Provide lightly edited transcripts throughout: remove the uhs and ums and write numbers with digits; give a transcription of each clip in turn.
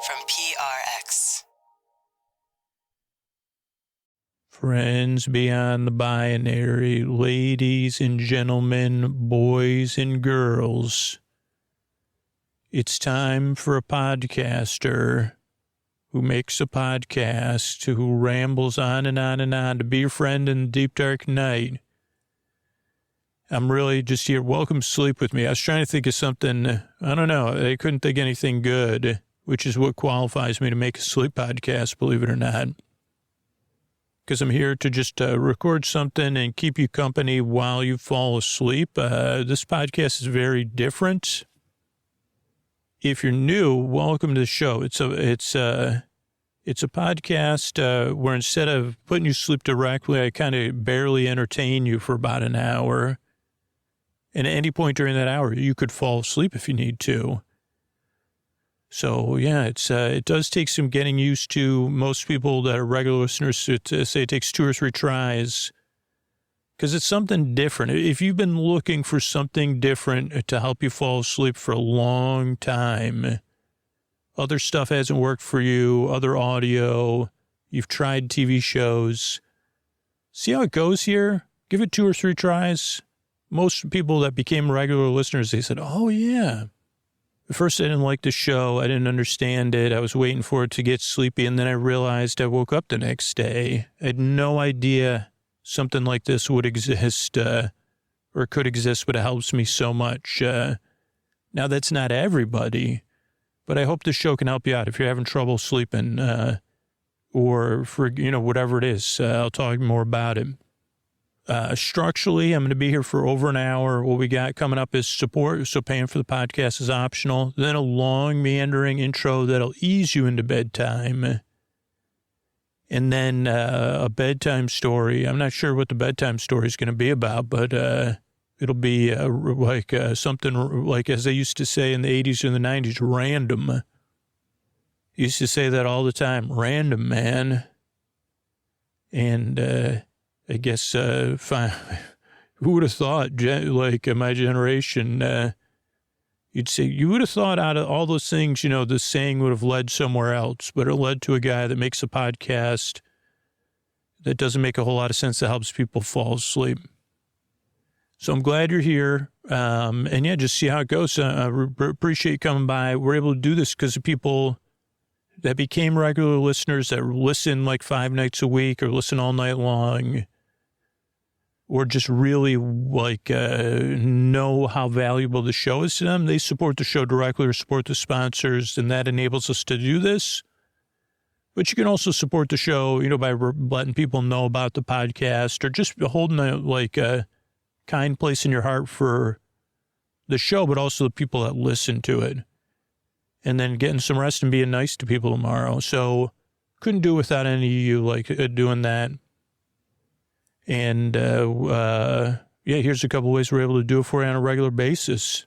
from PRX. Friends beyond the binary, ladies and gentlemen, boys and girls, it's time for a podcaster who makes a podcast, who rambles on and on and on to be your friend in the deep dark night. I'm really just here. Welcome to Sleep With Me. I was trying to think of something, I don't know. I couldn't think of anything good, which is what qualifies me to make a sleep podcast, believe it or not. Because I'm here to just record something and keep you company while you fall asleep. This podcast is very different. If you're new, welcome to the show. It's a podcast where instead of putting you to sleep directly, I kind of barely entertain you for about an hour. And at any point during that hour, you could fall asleep if you need to. So, yeah, it does take some getting used to. Most people that are regular listeners say it takes 2 or 3 tries because it's something different. If you've been looking for something different to help you fall asleep for a long time, other stuff hasn't worked for you, other audio, you've tried TV shows, see how it goes here? Give it 2 or 3 tries. Most people that became regular listeners, they said, oh, yeah. At first, I didn't like the show. I didn't understand it. I was waiting for it to get sleepy, and then I realized I woke up the next day. I had no idea something like this would exist or could exist, but it helps me so much. Now, that's not everybody, but I hope the show can help you out if you're having trouble sleeping or for, whatever it is. I'll talk more about it. Structurally, I'm going to be here for over an hour. What we got coming up is support, so paying for the podcast is optional. Then a long, meandering intro that'll ease you into bedtime. And then a bedtime story. I'm not sure what the bedtime story is going to be about, but it'll be something like, as they used to say in the 80s and the 90s, random. Used to say that all the time, random, man. And I guess, who would have thought, my generation, you'd say, you would have thought out of all those things, the saying would have led somewhere else, but it led to a guy that makes a podcast that doesn't make a whole lot of sense that helps people fall asleep. So I'm glad you're here. And yeah, just see how it goes. I appreciate you coming by. We're able to do this because of people that became regular listeners that listen like 5 nights a week or listen all night long, or just really know how valuable the show is to them. They support the show directly or support the sponsors, and that enables us to do this. But you can also support the show, by letting people know about the podcast or just holding a kind place in your heart for the show, but also the people that listen to it. And then getting some rest and being nice to people tomorrow. So couldn't do it without any of you doing that. And, here's a couple ways we're able to do it for you on a regular basis.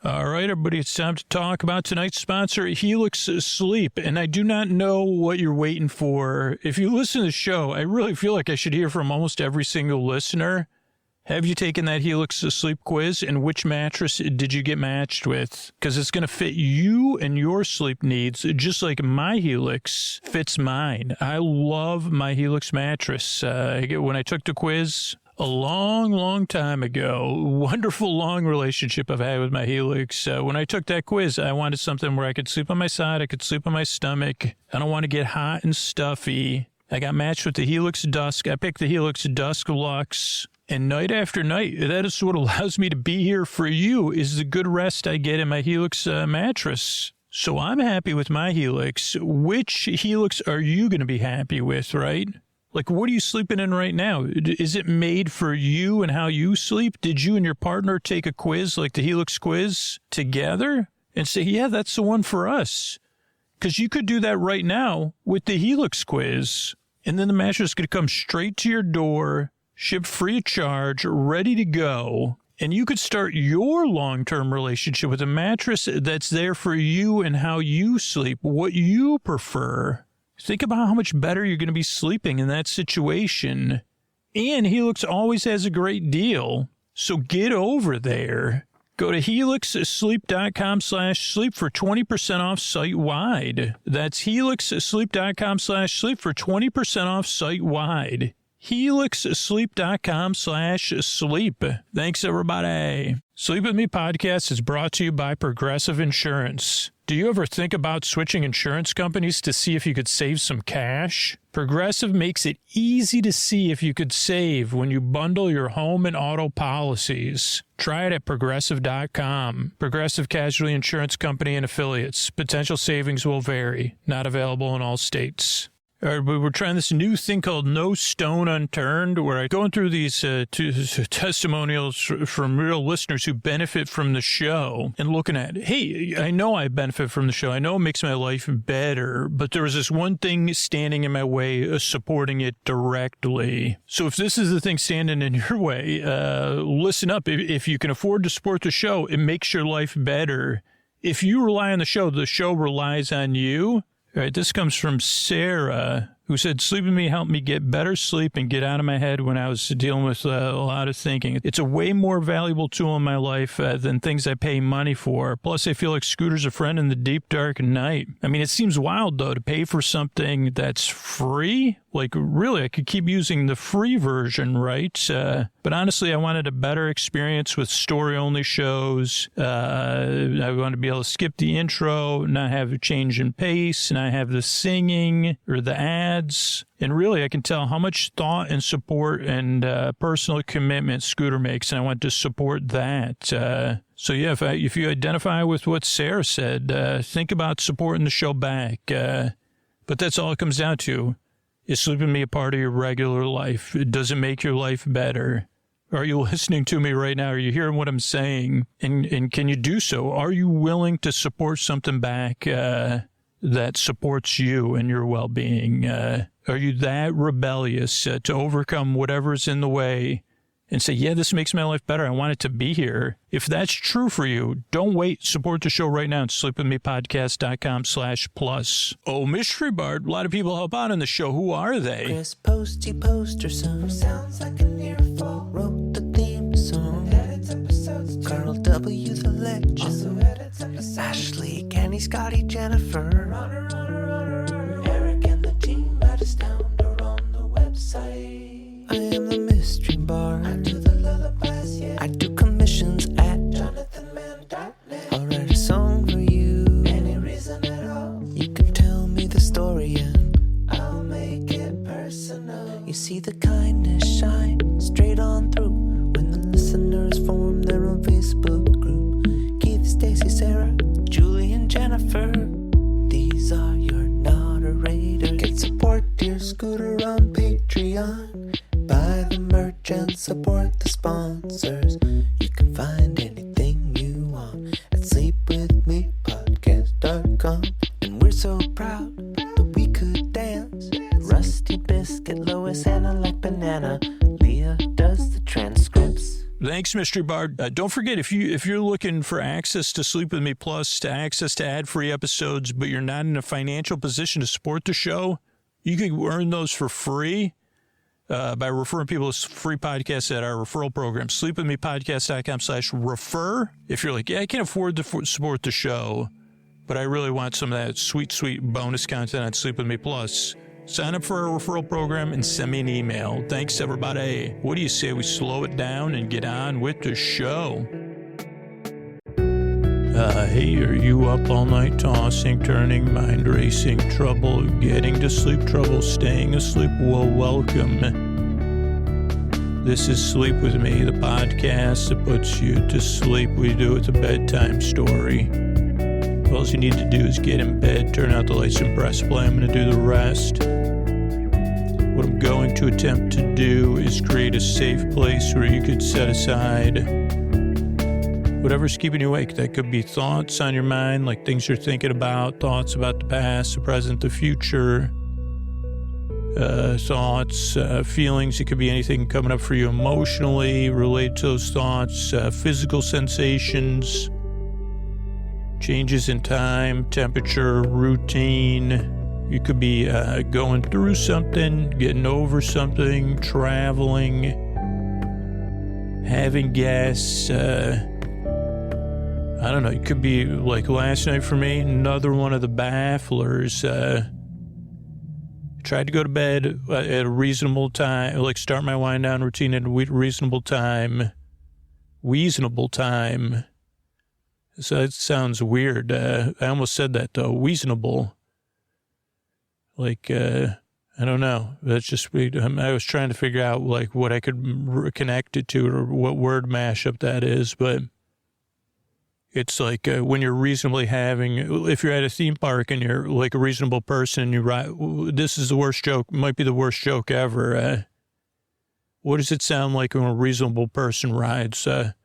All right, everybody, it's time to talk about tonight's sponsor, Helix Sleep. And I do not know what you're waiting for. If you listen to the show, I really feel like I should hear from almost every single listener. Have you taken that Helix Sleep quiz, and which mattress did you get matched with? Because it's going to fit you and your sleep needs, just like my Helix fits mine. I love my Helix mattress. When I took the quiz a long, long time ago, wonderful long relationship I've had with my Helix. When I took that quiz, I wanted something where I could sleep on my side, I could sleep on my stomach. I don't want to get hot and stuffy. I got matched with the Helix Dusk. I picked the Helix Dusk Luxe. And night after night, that is what allows me to be here for you, is the good rest I get in my Helix mattress. So I'm happy with my Helix. Which Helix are you going to be happy with, right? What are you sleeping in right now? Is it made for you and how you sleep? Did you and your partner take a quiz like the Helix quiz together and say, yeah, that's the one for us? Because you could do that right now with the Helix quiz. And then the mattress could come straight to your door, shipped free of charge, ready to go. And you could start your long-term relationship with a mattress that's there for you and how you sleep, what you prefer. Think about how much better you're going to be sleeping in that situation. And Helix always has a great deal. So get over there. Go to helixsleep.com/sleep for 20% off site-wide. That's helixsleep.com/sleep for 20% off site-wide. helixsleep.com/sleep. Thanks, everybody. Sleep With Me podcast is brought to you by Progressive Insurance. Do you ever think about switching insurance companies to see if you could save some cash? Progressive makes it easy to see if you could save when you bundle your home and auto policies. Try it at Progressive.com. Progressive Casualty Insurance Company and Affiliates. Potential savings will vary. Not available in all states. All right, we're trying this new thing called No Stone Unturned, where I'm going through these testimonials from real listeners who benefit from the show and looking at, hey, I know I benefit from the show. I know it makes my life better, but there was this one thing standing in my way of supporting it directly. So if this is the thing standing in your way, listen up. If you can afford to support the show, it makes your life better. If you rely on the show relies on you. All right, this comes from Sarah, who said, Sleep With Me helped me get better sleep and get out of my head when I was dealing with a lot of thinking. It's a way more valuable tool in my life than things I pay money for. Plus, I feel like Scooter's a friend in the deep, dark night. I mean, it seems wild, though, to pay for something that's free. Like, really, I could keep using the free version, right? But honestly, I wanted a better experience with story-only shows. I want to be able to skip the intro, not have a change in pace, not have the singing or the ads. And really, I can tell how much thought and support and personal commitment Scooter makes, and I want to support that. So, yeah, if you identify with what Sarah said, think about supporting the show back. But that's all it comes down to. Is Sleep With Me a part of your regular life? Does it make your life better? Are you listening to me right now? Are you hearing what I'm saying? And can you do so? Are you willing to support something back that supports you and your well-being? Are you that rebellious to overcome whatever's in the way and say, yeah, this makes my life better. I want it to be here. If that's true for you, don't wait. Support the show right now at sleepwithmepodcast.com/plus. Oh, Mystery Bard, a lot of people help out on the show. Who are they? Chris Posty Poster Son sounds like an earful. Wrote the theme song. Edits episodes. Carl W. the Legend. Also edits episodes. Ashley, Kenny, Scotty, Jennifer. Runner. Eric and the team at Astound are on the website. I am the Mystery Bard. I do the lullabies, yeah. I do commissions at jonathanmann.net. I'll write a song for you. Any reason at all. You can tell me the story and I'll make it personal. You see the kindness shine straight on through when the listeners form their own Facebook group. Keith, Stacy, Sarah, Julie, and Jennifer. These are your moderators. Get support dear Scooter on Patreon. Buy the merch and support the sponsors. You can find anything you want at sleepwithmepodcast.com. And we're so proud that we could dance. Rusty Biscuit, Lois, Anna like banana. Leah does the transcripts. Thanks, Mystery Bard. Don't forget, if you're looking for access to Sleep With Me Plus, to access to ad-free episodes, but you're not in a financial position to support the show, you can earn those for free. By referring people to free podcasts at our referral program, sleepwithmepodcast.com/refer. If you're like, yeah, I can't afford to support the show, but I really want some of that sweet, sweet bonus content on Sleep With Me Plus, sign up for our referral program and send me an email. Thanks, everybody. What do you say we slow it down and get on with the show? Hey, are you up all night tossing, turning, mind racing, trouble, getting to sleep, trouble, staying asleep? Well, welcome. This is Sleep With Me, the podcast that puts you to sleep. We do it with a bedtime story. All you need to do is get in bed, turn out the lights, and press play. I'm going to do the rest. What I'm going to attempt to do is create a safe place where you could set aside whatever's keeping you awake. That could be thoughts on your mind, like things you're thinking about, thoughts about the past, the present, the future, thoughts, feelings. It could be anything coming up for you emotionally related to those thoughts, physical sensations, changes in time, temperature, routine. You could be going through something, getting over something, traveling, having guests, I don't know. It could be like last night for me, another one of the bafflers. Tried to go to bed at a reasonable time, like start my wind down routine at a reasonable time. Reasonable time. So it sounds weird. I almost said that though. Reasonable. Like, I don't know. That's just, I was trying to figure out like what I could connect it to or what word mashup that is, but it's like when you're reasonably if you're at a theme park and you're like a reasonable person and you ride, this is the worst joke, might be the worst joke ever. What does it sound like when a reasonable person rides a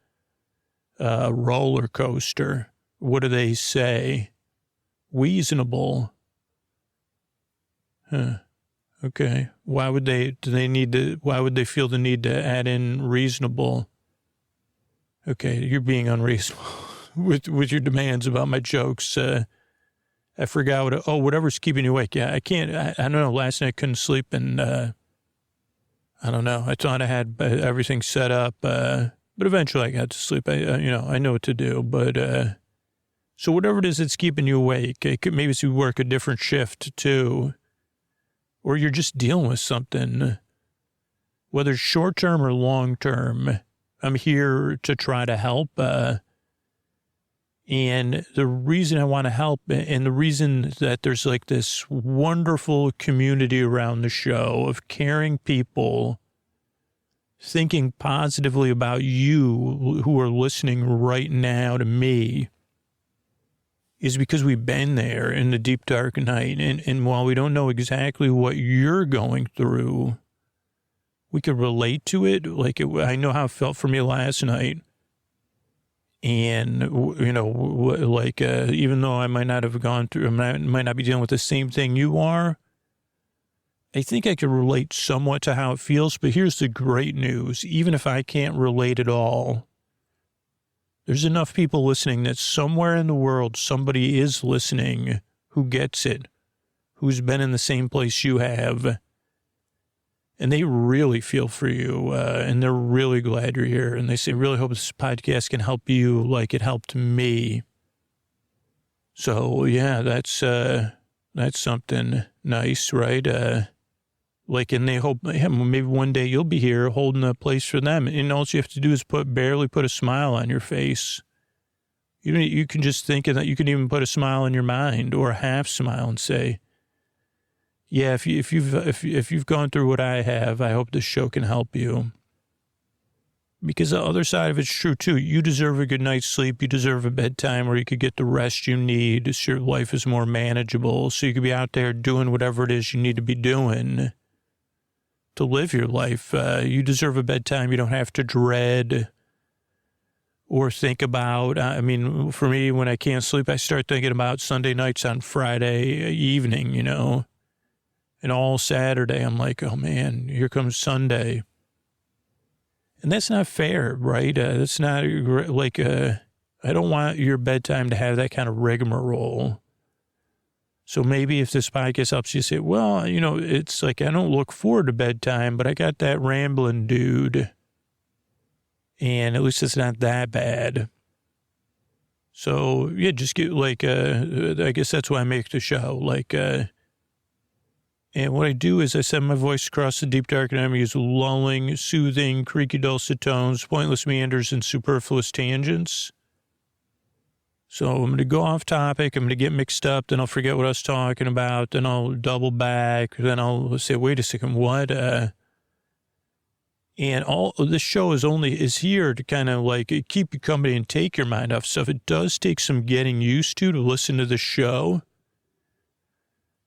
roller coaster? What do they say? Reasonable. Huh. Okay. Why would they feel the need to add in reasonable? Okay, you're being unreasonable with your demands about my jokes. I forgot whatever's keeping you awake. Yeah, I can't, I don't know. Last night I couldn't sleep and, I don't know. I thought I had everything set up, but eventually I got to sleep. I know what to do, but, so whatever it is that's keeping you awake, maybe it's you work a different shift too, or you're just dealing with something, whether it's short-term or long-term. I'm here to try to help. And the reason I want to help and the reason that there's like this wonderful community around the show of caring people thinking positively about you who are listening right now to me is because we've been there in the deep, dark night. And while we don't know exactly what you're going through, we could relate to it. I know how it felt for me last night. And, even though I might not have gone through, I might not be dealing with the same thing you are, I think I could relate somewhat to how it feels. But here's the great news. Even if I can't relate at all, there's enough people listening that somewhere in the world, somebody is listening who gets it, who's been in the same place you have. And they really feel for you, and they're really glad you're here. And they say, really hope this podcast can help you like it helped me. So, yeah, that's something nice, right? And they hope maybe one day you'll be here holding a place for them. And all you have to do is barely put a smile on your face. You can just think of that. You can even put a smile in your mind or a half smile and say, yeah, if you've gone through what I have, I hope this show can help you. Because the other side of it's true too. You deserve a good night's sleep. You deserve a bedtime where you could get the rest you need so your life is more manageable. So you could be out there doing whatever it is you need to be doing to live your life. You deserve a bedtime you don't have to dread or think about. I mean, for me, when I can't sleep, I start thinking about Sunday nights on Friday evening, And all Saturday, I'm like, oh, man, here comes Sunday. And that's not fair, right? That's not I don't want your bedtime to have that kind of rigmarole. So maybe if this podcast helps you say, well, it's like I don't look forward to bedtime, but I got that rambling dude. And at least it's not that bad. So, yeah, just get I guess that's why I make the show. And what I do is I send my voice across the deep, dark night. I use lulling, soothing, creaky, dulcet tones, pointless meanders, and superfluous tangents. So I'm going to go off topic. I'm going to get mixed up. Then I'll forget what I was talking about. Then I'll double back. Then I'll say, wait a second, what? And all this show is here to kind of keep you company and take your mind off stuff. It does take some getting used to listen to the show.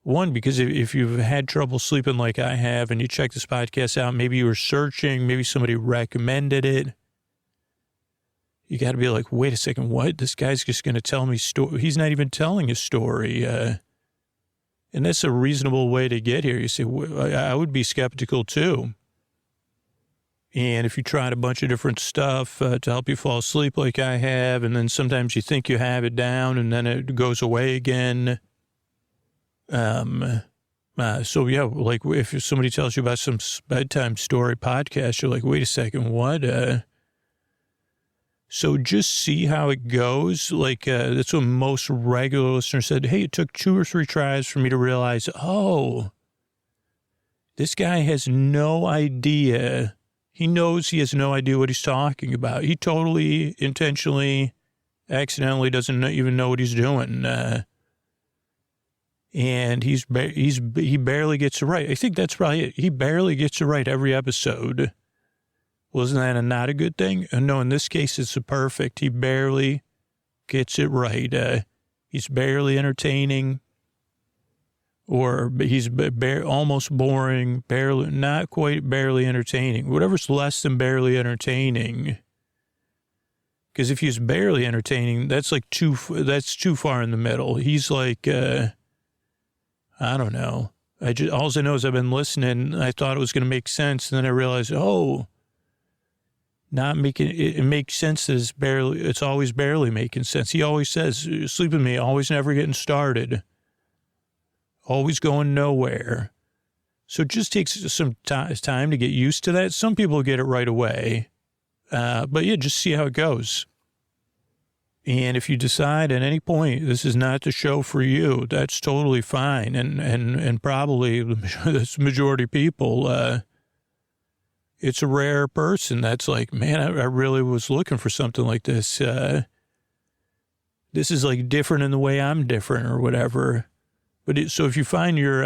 One, because if you've had trouble sleeping like I have and you check this podcast out, maybe you were searching, maybe somebody recommended it. You got to be like, wait a second, what? This guy's just going to tell me story. He's not even telling a story. And that's a reasonable way to get here. You say, I would be skeptical too. And if you tried a bunch of different stuff to help you fall asleep like I have, and then sometimes you think you have it down and then it goes away again. So yeah, if somebody tells you about some bedtime story podcast, you're like, wait a second, what? So just see how it goes. Like, that's what most regular listeners said. Hey, it took 2 or 3 tries for me to realize, oh, this guy has no idea. He knows he has no idea what he's talking about. He totally, intentionally, accidentally doesn't even know what he's doing. And he barely gets it right. I think that's probably it. He barely gets it right every episode. Wasn't that not a good thing? No, in this case, it's perfect. He barely gets it right. He's barely entertaining. Or he's almost boring, barely, not quite barely entertaining. Whatever's less than barely entertaining. Because if he's barely entertaining, that's too far in the middle. He's like, I don't know. All I know is I've been listening. I thought it was going to make sense. And then I realized, it makes sense that it's always barely making sense. He always says, sleep with me, always never getting started. Always going nowhere. So it just takes some time to get used to that. Some people get it right away. But yeah, just see how it goes. And if you decide at any point this is not the show for you, that's totally fine. And probably the majority of people, it's a rare person that's like, man, I really was looking for something like this. This is like different in the way I'm different or whatever. But so if you find you're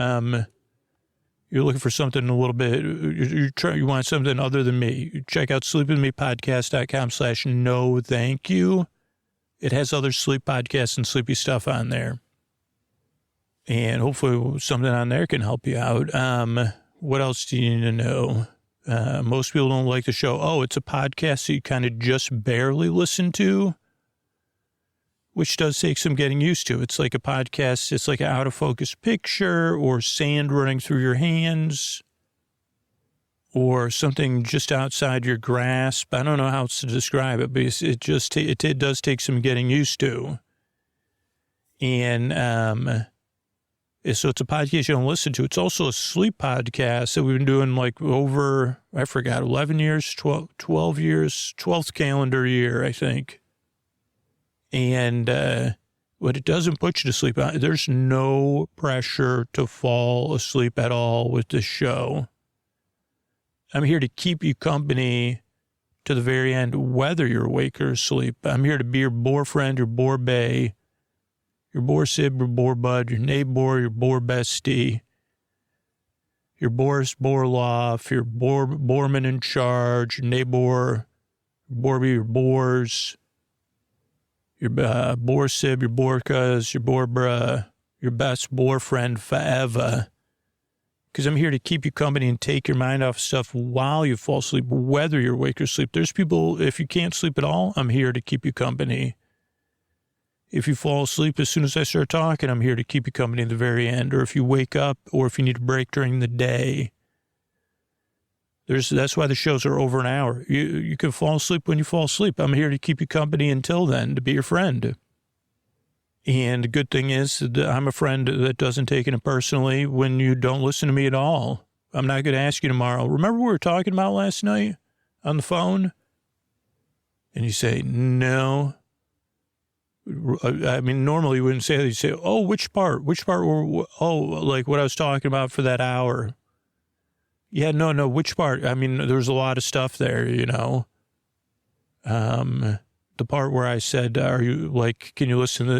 looking for something a little bit, you want something other than me, check out sleepwithmepodcast.com/no thank you. It has other sleep podcasts and sleepy stuff on there. And hopefully something on there can help you out. What else do you need to know? Most people don't like the show. Oh, it's a podcast that you kind of just barely listen to, which does take some getting used to. It's like a podcast. It's like an out of focus picture or sand running through your hands or something just outside your grasp. I don't know how else to describe it, but it does take some getting used to. And so it's a podcast you don't listen to. It's also a sleep podcast that we've been doing like over, I forgot, 11 years, 12 years, 12th calendar year, I think. And but it doesn't put you to sleep. There's no pressure to fall asleep at all with this show. I'm here to keep you company to the very end, whether you're awake or asleep. I'm here to be your boar friend, your boar bae, your boar sib, your boar bud, your neighbor, your boar bestie, your Boris Borloff, your boarman in charge, your neighbor, your boars, your boar sib, your boar cuz, your boar bruh, your best boar friend forever. Because I'm here to keep you company and take your mind off stuff while you fall asleep, whether you're awake or asleep. There's people, if you can't sleep at all, I'm here to keep you company. If you fall asleep as soon as I start talking, I'm here to keep you company at the very end. Or if you wake up, or if you need a break during the day. That's why the shows are over an hour. You can fall asleep when you fall asleep. I'm here to keep you company until then, to be your friend. And the good thing is that I'm a friend that doesn't take it personally when you don't listen to me at all. I'm not going to ask you tomorrow, remember what we were talking about last night on the phone? And you say, no. I mean, normally you wouldn't say that. You say, oh, which part? Which part? Like what I was talking about for that hour. Yeah, no, which part? I mean, there was a lot of stuff there, you know. The part where I said, are you, like, can you listen to,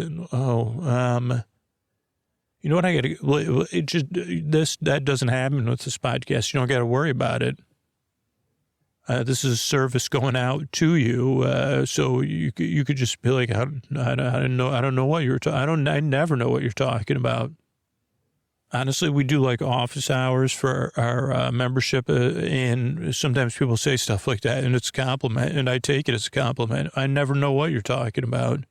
you know what, I got to, it just, that doesn't happen with this podcast. You don't got to worry about it. This is a service going out to you, so you could just be like, I don't know what you're talking, I never know what you're talking about. Honestly, we do like office hours for our membership, and sometimes people say stuff like that, and it's a compliment, and I take it as a compliment. I never know what you're talking about.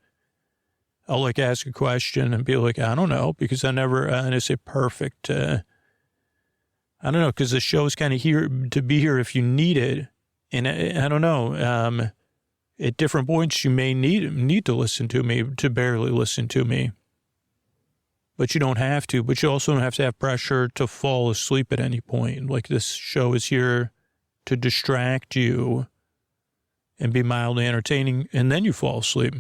I'll like ask a question and be like, I don't know, because and I say, perfect. I don't know, because the show is kind of here to be here if you need it, and I don't know. At different points, you may need to listen to me, to barely listen to me. But you don't have to. But you also don't have to have pressure to fall asleep at any point. Like this show is here to distract you and be mildly entertaining, and then you fall asleep.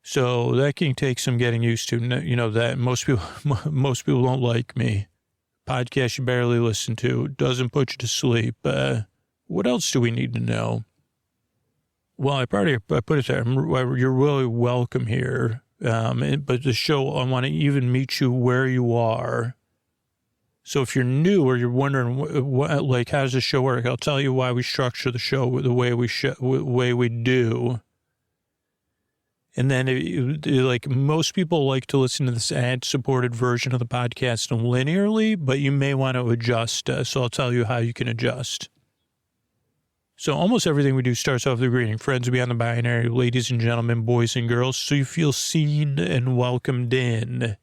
So that can take some getting used to. You know, that most people don't like me. Podcast you barely listen to, doesn't put you to sleep. What else do we need to know? Well, I put it there. You're really welcome here. But the show, I want to even meet you where you are. So if you're new or you're wondering, like, how does the show work? I'll tell you why we structure the show the way we do. And then, like, most people like to listen to this ad-supported version of the podcast linearly, but you may want to adjust. So I'll tell you how you can adjust. So almost everything we do starts off with a greeting. Friends beyond the binary, ladies and gentlemen, boys and girls. So you feel seen and welcomed in.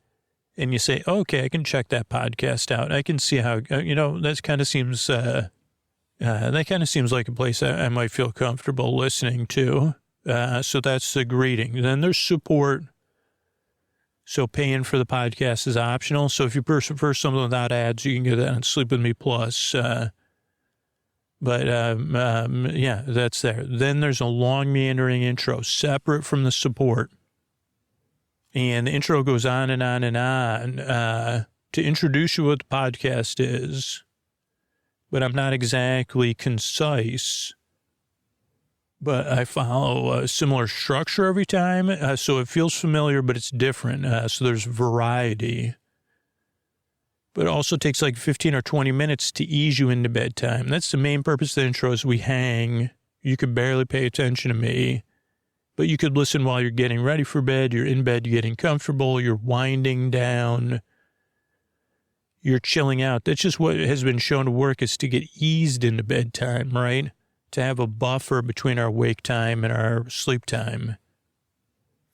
And you say, okay, I can check that podcast out. I can see how, that kind of seems like a place I might feel comfortable listening to. So that's the greeting. Then there's support. So paying for the podcast is optional. So if you prefer something without ads, you can get that on Sleep With Me Plus. Yeah, that's there. Then there's a long meandering intro separate from the support. And the intro goes on and on and on to introduce you what the podcast is. But I'm not exactly concise. But I follow a similar structure every time. So it feels familiar, but it's different. So there's variety. But it also takes like 15 or 20 minutes to ease you into bedtime. That's the main purpose of the intro is we hang. You could barely pay attention to me. But you could listen while you're getting ready for bed. You're in bed, you're getting comfortable. You're winding down. You're chilling out. That's just what has been shown to work is to get eased into bedtime, right? To have a buffer between our wake time and our sleep time.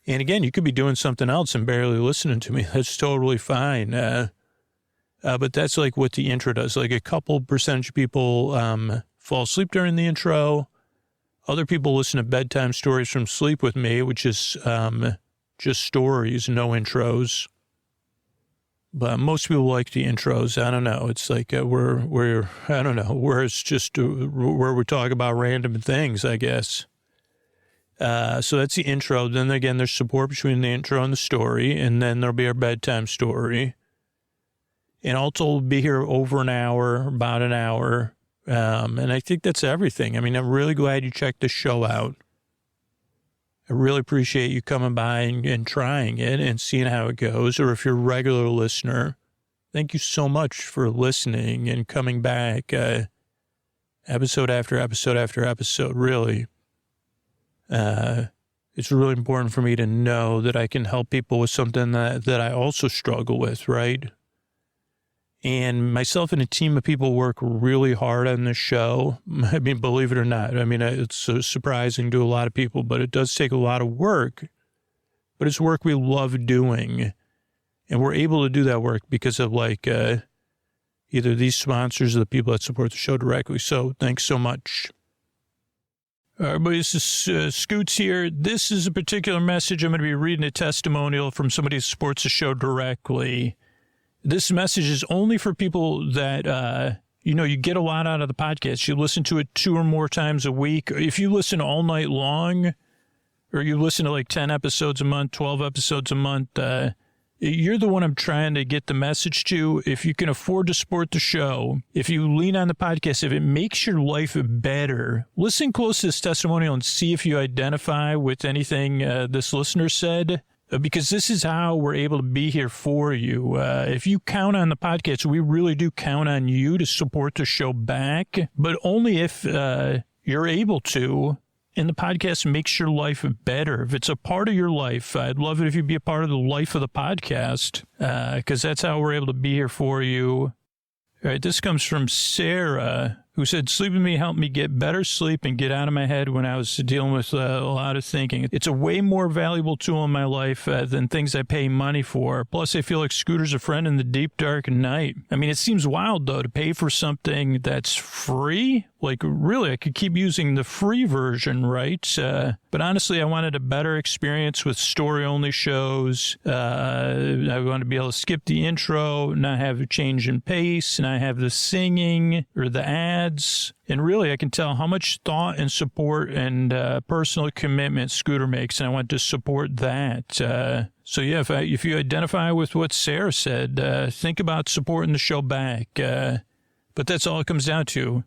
And again, you could be doing something else and barely listening to me. That's totally fine. But that's like what the intro does. Like a couple percentage of people fall asleep during the intro. Other people listen to bedtime stories from Sleep With Me, which is just stories, no intros. But most people like the intros. I don't know. It's like I don't know, where it's just where we talk about random things, I guess. So that's the intro. Then again, there's support between the intro and the story. And then there'll be our bedtime story. And also we'll be here over an hour, about an hour. And I think that's everything. I mean, I'm really glad you checked the show out. I really appreciate you coming by and trying it and seeing how it goes. Or if you're a regular listener, thank you so much for listening and coming back episode after episode after episode. Really, it's really important for me to know that I can help people with something that I also struggle with, right? And myself and a team of people work really hard on this show. I mean, believe it or not. I mean, it's surprising to a lot of people, but it does take a lot of work. But it's work we love doing. And we're able to do that work because of either these sponsors or the people that support the show directly. So thanks so much. All right, everybody, this is Scoots here. This is a particular message. I'm going to be reading a testimonial from somebody who supports the show directly. This message is only for people that, you get a lot out of the podcast. You listen to it 2 or more times a week. If you listen all night long, or you listen to like 10 episodes a month, 12 episodes a month, you're the one I'm trying to get the message to. If you can afford to support the show, if you lean on the podcast, if it makes your life better, listen close to this testimonial and see if you identify with anything this listener said. Because this is how we're able to be here for you. If you count on the podcast, we really do count on you to support the show back, but only if you're able to, and the podcast makes your life better. If it's a part of your life, I'd love it if you'd be a part of the life of the podcast, because that's how we're able to be here for you. All right, this comes from Sarah, who said, Sleep With Me helped me get better sleep and get out of my head when I was dealing with a lot of thinking. It's a way more valuable tool in my life than things I pay money for. Plus, I feel like Scooter's a friend in the deep, dark night. I mean, it seems wild, though, to pay for something that's free. Like, really, I could keep using the free version, right? But honestly, I wanted a better experience with story-only shows. I want to be able to skip the intro, not have a change in pace, and I have the singing or the ad. dads. And really, I can tell how much thought and support and personal commitment Scooter makes, and I want to support that. So, yeah, if you identify with what Sarah said, think about supporting the show back. But that's all it comes down to.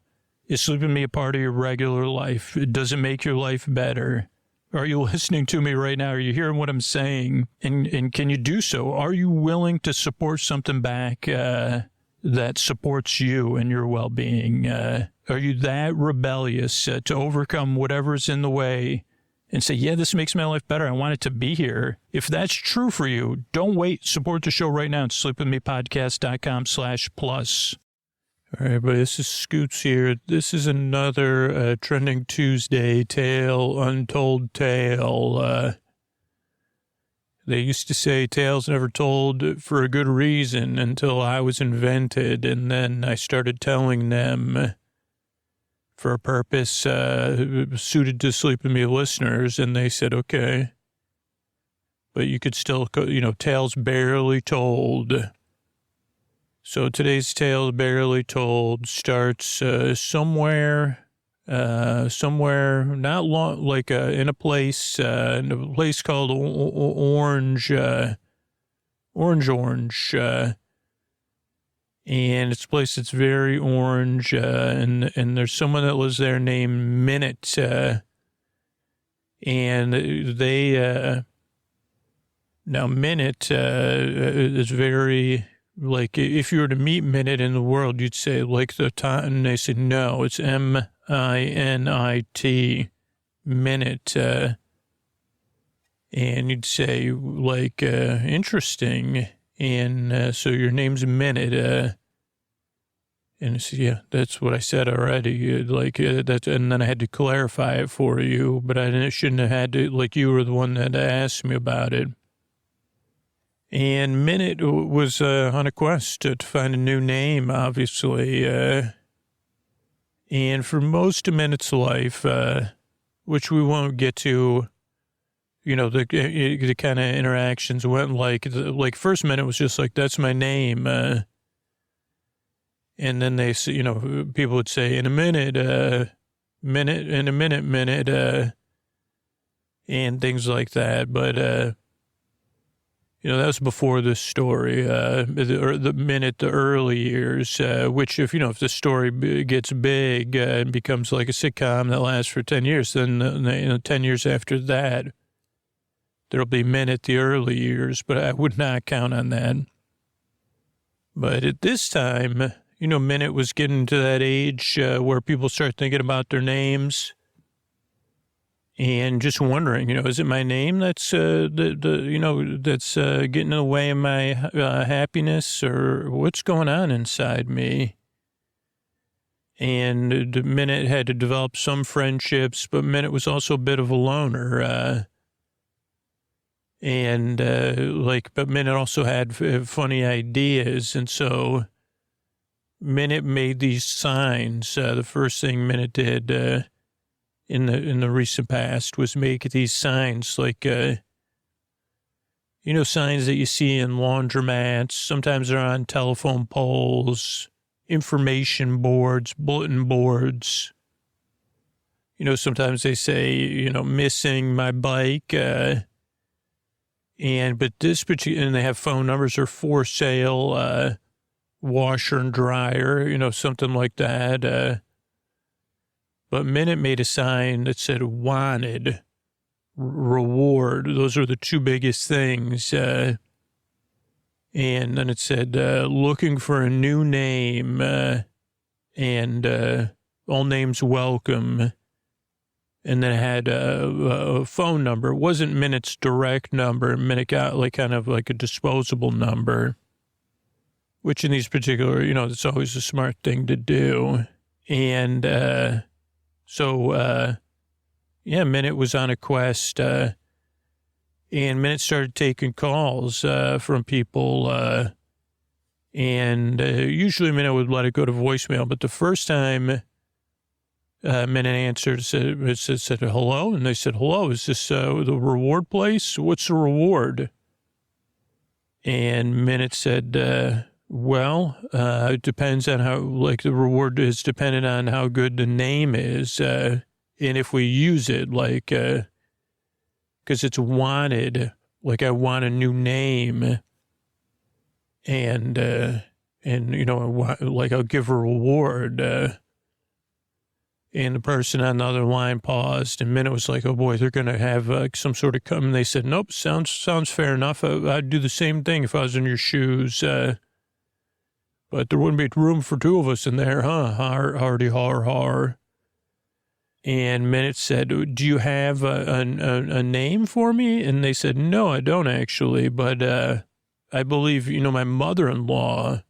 Is sleeping me a part of your regular life? Does it make your life better? Are you listening to me right now? Are you hearing what I'm saying? And can you do so? Are you willing to support something back that supports you and your well-being? Are you that rebellious to overcome whatever's in the way and say, yeah, this makes my life better. I want it to be here. If that's true for you, don't wait. Support the show right now at sleepwithmepodcast.com/plus. All right, everybody, this is Scoots here. This is another Trending Tuesday tale, untold tale. They used to say tales never told for a good reason until I was invented, and then I started telling them for a purpose suited to Sleep With Me listeners, and they said, okay. But you could still, tales barely told. So today's tale, barely told, starts somewhere not long, like in a place called Orange, and it's a place that's very orange, and there's someone that lives there named Minnit, and they now Minnit is very. Like, if you were to meet Minnit in the world, you'd say, like the time, and they said, no, it's Minit, Minnit. And you'd say, like, interesting. And so your name's Minnit. And I said, yeah, that's what I said already. That, and then I had to clarify it for you, but I shouldn't have had to, like, you were the one that asked me about it. And Minnit was on a quest to find a new name, obviously. And for most of Minnit's life, which we won't get to, the kind of interactions went like first Minnit was just like, that's my name. And then they, people would say, in a minute, Minnit, and things like that. But, that was before this story, the early years, which if the story gets big and becomes like a sitcom that lasts for 10 years, then 10 years after that, there'll be Minnit the early years, but I would not count on that. But at this time, Minnit was getting to that age where people start thinking about their names. And just wondering, is it my name that's that's getting in the way of my happiness, or what's going on inside me? And Minnit had to develop some friendships, but Minnit was also a bit of a loner. But Minnit also had funny ideas, and so Minnit made these signs. The first thing Minnit did. In the recent past was make these signs like, signs that you see in laundromats. Sometimes they're on telephone poles, information boards, bulletin boards. Sometimes they say, missing my bike. But this particular, and they have phone numbers, or for sale, washer and dryer, something like that. But Minnit made a sign that said wanted, reward. Those are the two biggest things. And then it said looking for a new name and all names welcome. And then it had a phone number. It wasn't Minnit's direct number. Minnit got kind of like a disposable number, which in these particular, it's always a smart thing to do. And Minnit was on a quest, and Minnit started taking calls from people, and usually Minnit would let it go to voicemail, but the first time Minnit answered, said hello, and they said, hello, is this the reward place? What's the reward? And Minnit said, Well, it depends on how, like, the reward is dependent on how good the name is, and if we use it, like, because it's wanted, like, I want a new name, and you know, like, I'll give a reward, and the person on the other line paused, and Minnit was like, oh boy, they're going to have some sort of come. And they said, nope, sounds fair enough. I'd do the same thing if I was in your shoes. But there wouldn't be room for two of us in there, huh? Hardy har. And Minnit said, do you have a name for me? And they said, no, I don't actually. But I believe, you know, my mother-in-law,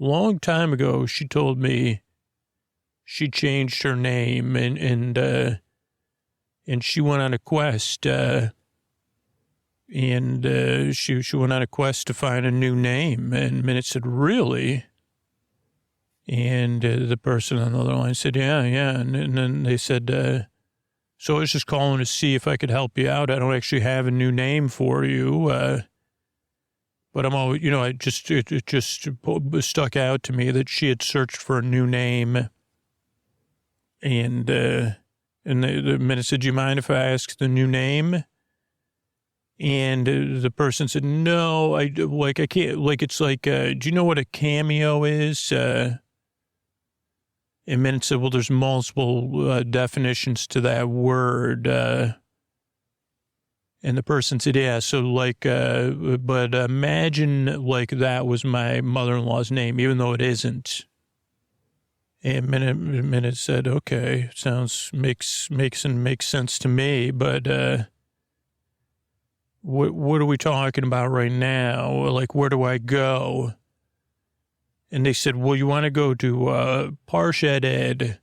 long time ago, she told me she changed her name and she went on a quest. And she went on a quest to find a new name. And Minnit said, really? And the person on the other line said, yeah. And then they said, so I was just calling to see if I could help you out. I don't actually have a new name for you. But I'm always, you know, it just stuck out to me that she had searched for a new name. And the Minnit said, do you mind if I ask the new name? And the person said, no, I can't, like, it's like, do you know what a cameo is? And Minnit said, well, there's multiple definitions to that word. And the person said, yeah, so like, but imagine like that was my mother-in-law's name, even though it isn't. And Minnit said, okay, makes sense to me, but, what are we talking about right now? Like, where do I go? And they said, well, you want to go to Parshed Ed.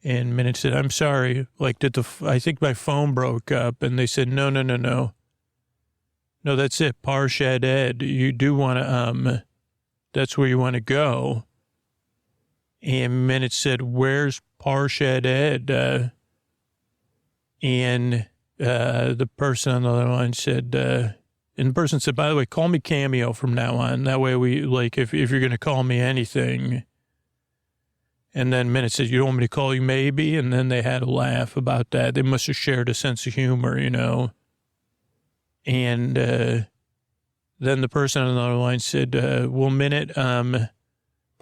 And Minnit said, I'm sorry. Like, I think my phone broke up. And they said, no. No, that's it. Parshed Ed. You do want to, that's where you want to go. And Minnit said, where's Parshed Ed? And the person on the other line said, and the person said, by the way, call me Cameo from now on. That way we, like, if you're going to call me anything. And then Minnit said, you don't want me to call you maybe? And then they had a laugh about that. They must have shared a sense of humor, you know. And then the person on the other line said, well, Minnit,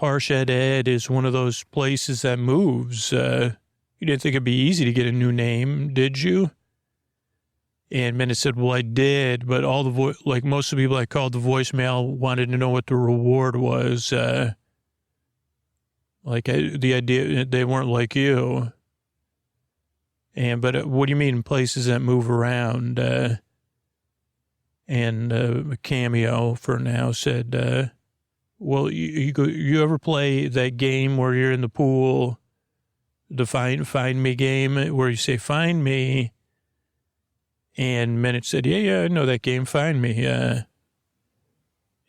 Parshed Ed is one of those places that moves. You didn't think it'd be easy to get a new name, did you? And Minnit said, well, I did, but all the like most of the people I called the voicemail wanted to know what the reward was. The idea, they weren't like you. But what do you mean places that move around? And Cameo for now said, well, you ever play that game where you're in the pool, the find me game, where you say, find me. And Minnit said, yeah, I know that game, find me.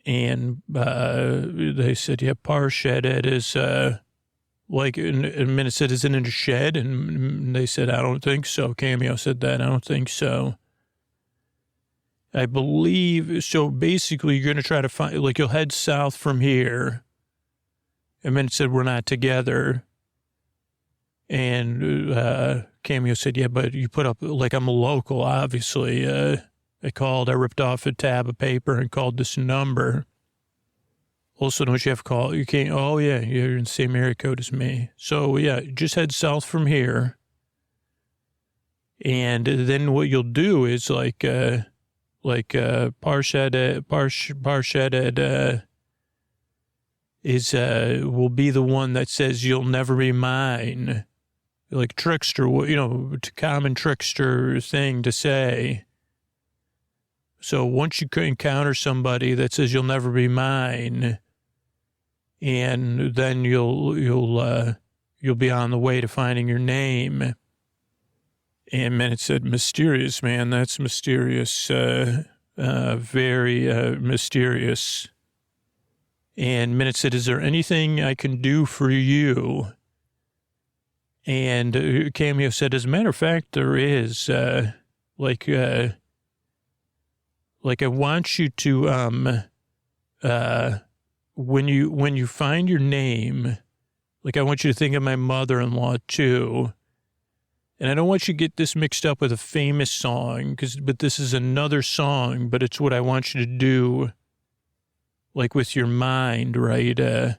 And they said, yeah, Parshed Ed is, like, and Minnit said, is it in a shed? And they said, I don't think so. Cameo said that, I don't think so. I believe, so basically you're going to try to find, like, you'll head south from here. And Minnit said, we're not together. And Cameo said, yeah, but you put up, like, I'm a local, obviously. I ripped off a tab of paper and called this number. Also, don't you have to call? You can't, oh, yeah, you're in the same area code as me. So, yeah, just head south from here. And then what you'll do is, Parshed will be the one that says you'll never be mine. Like trickster, you know, common trickster thing to say. So once you encounter somebody that says you'll never be mine, and then you'll be on the way to finding your name. And Minnit said, mysterious, man. That's mysterious. Very mysterious. And Minnit said, is there anything I can do for you? And Cameo said, as a matter of fact, there is, like I want you to, when you find your name, like I want you to think of my mother-in-law too. And I don't want you to get this mixed up with a famous song, but this is another song, but it's what I want you to do, like with your mind, right? I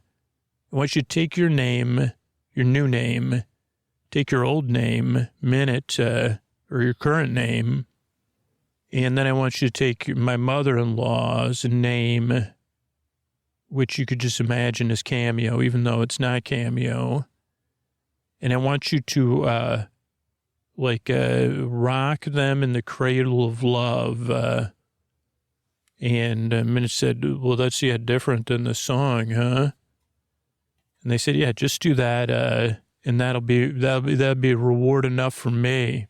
want you to take your name, your new name, take your old name, Minnit, or your current name, and then I want you to take my mother-in-law's name, which you could just imagine as Cameo, even though it's not Cameo. And I want you to, rock them in the cradle of love. And Minnit said, well, that's different than the song, huh? And they said, yeah, just do that. And that'll be a reward enough for me.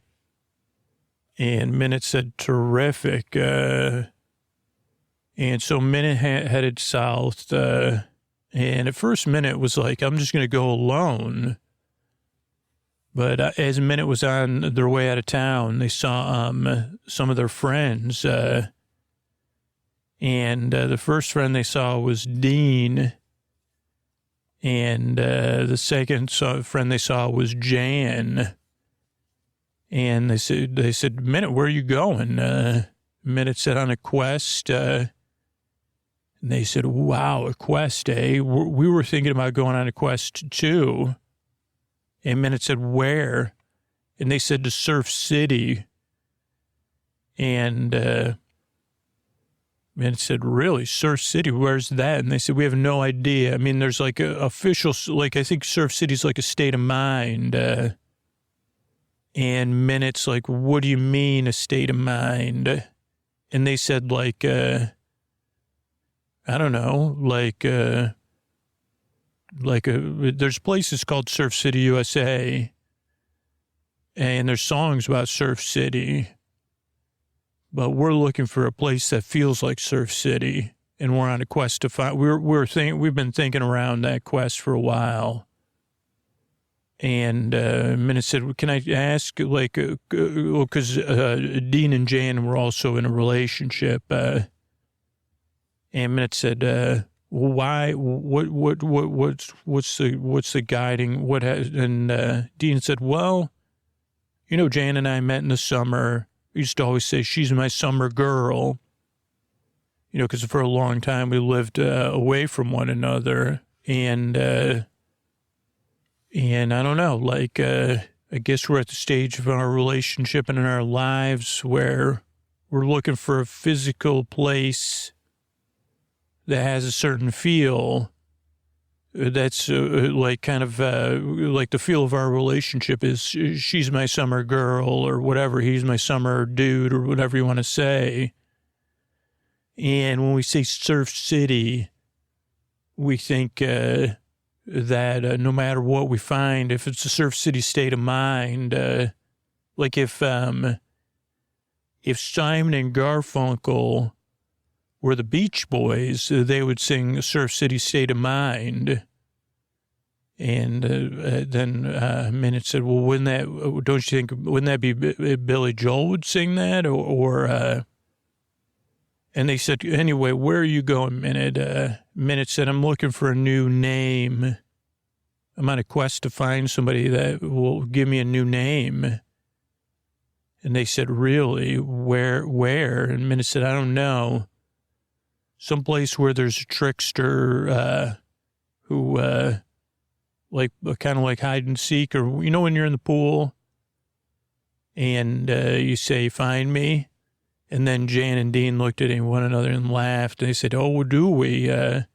And Minnit said, terrific. And so Minnit headed south. And at first Minnit was like, I'm just going to go alone. But as Minnit was on their way out of town, they saw some of their friends. And the first friend they saw was Dean. And the second friend they saw was Jan. And they said, Minnit, where are you going? Minnit said, on a quest. And they said, wow, a quest, eh? We were thinking about going on a quest too. And Minnit said, where? And they said, to Surf City. And Minnit said, really? Surf City? Where's that? And they said, we have no idea. I mean, there's like a official, like I think Surf City's like a state of mind. And Minnit's like, what do you mean a state of mind? And they said like, I don't know, there's places called Surf City, USA. And there's songs about Surf City. But we're looking for a place that feels like Surf City. And we're on a quest to find, we've been thinking around that quest for a while. And Minnit said, can I ask, because Dean and Jan were also in a relationship. And Minnit said, why, what's the guiding, and Dean said, well, Jan and I met in the summer. We used to always say, she's my summer girl, because for a long time we lived away from one another. And I don't know, I guess we're at the stage of our relationship and in our lives where we're looking for a physical place that has a certain feel that's kind of the feel of our relationship is she's my summer girl or whatever. He's my summer dude or whatever you want to say. And when we say Surf City, we think that no matter what we find, if it's a Surf City state of mind, like if Simon and Garfunkel were the Beach Boys, they would sing Surf City State of Mind. And then Minnit said, well, wouldn't that be Billy Joel would sing that? And they said, anyway, where are you going, Minnit? Minnit said, I'm looking for a new name. I'm on a quest to find somebody that will give me a new name. And they said, really? Where? And Minnit said, I don't know. Someplace where there's a trickster who, kind of like hide and seek, or, when you're in the pool and you say, find me. And then Jan and Dean looked at one another and laughed. And they said, oh, do we? And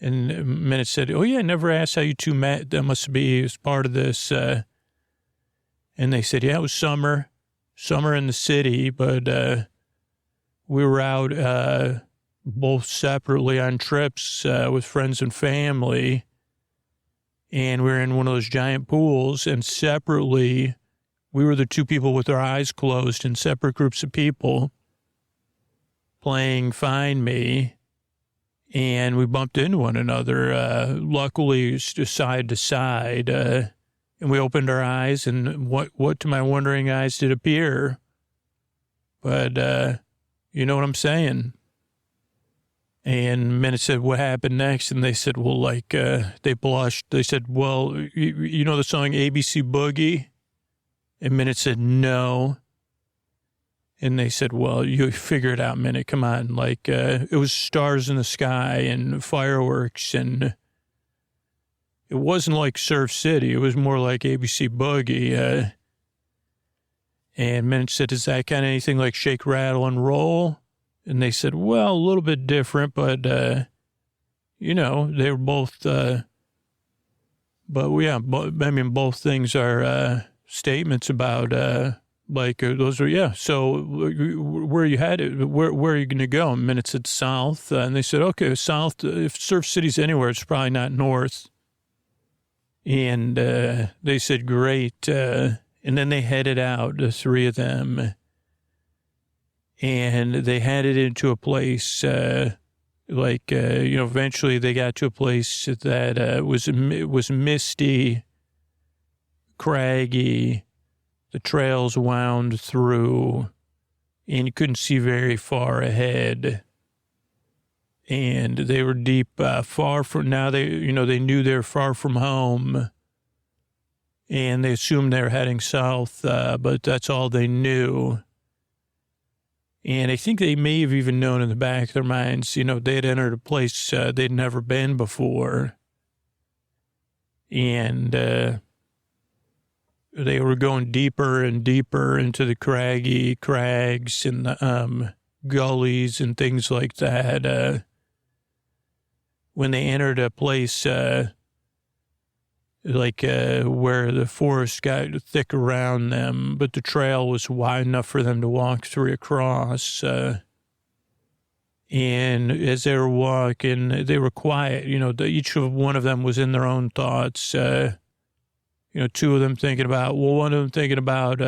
Minnit said, oh, yeah, I never asked how you two met. That must be as part of this. And they said, yeah, it was summer in the city, but we were out both separately on trips with friends and family. And we were in one of those giant pools, and separately, we were the two people with our eyes closed in separate groups of people playing Find Me. And we bumped into one another, luckily side to side. And we opened our eyes, and what to my wondering eyes did appear. But you know what I'm saying? And Minnit said, what happened next? And they said, well, like, they blushed. They said, well, you know the song ABC Boogie? And Minnit said, no. And they said, well, you figure it out, Minnit. Come on. Like, it was stars in the sky and fireworks. And it wasn't like Surf City. It was more like ABC Boogie. And Minnit said, is that kind of anything like Shake, Rattle, and Roll? And they said, well, a little bit different, but, you know, they were both, but yeah, I mean, both things are statements about, those are, yeah. So where you headed? Where are you going to go? And Minnit said south. And they said, okay, south, if Surf City's anywhere, it's probably not north. And they said, great. And then they headed out, the three of them. And they headed into a place, eventually they got to a place that was misty, craggy. The trails wound through, and you couldn't see very far ahead. And they were deep, far from, now they knew they were far from home. And they assumed they were heading south, but that's all they knew. And I think they may have even known in the back of their minds, they had entered a place they'd never been before. And they were going deeper and deeper into the craggy crags and the gullies and things like that. When they entered a place where the forest got thick around them, but the trail was wide enough for them to walk through across. And as they were walking, they were quiet. Each one of them was in their own thoughts. Two of them thinking about, one of them thinking about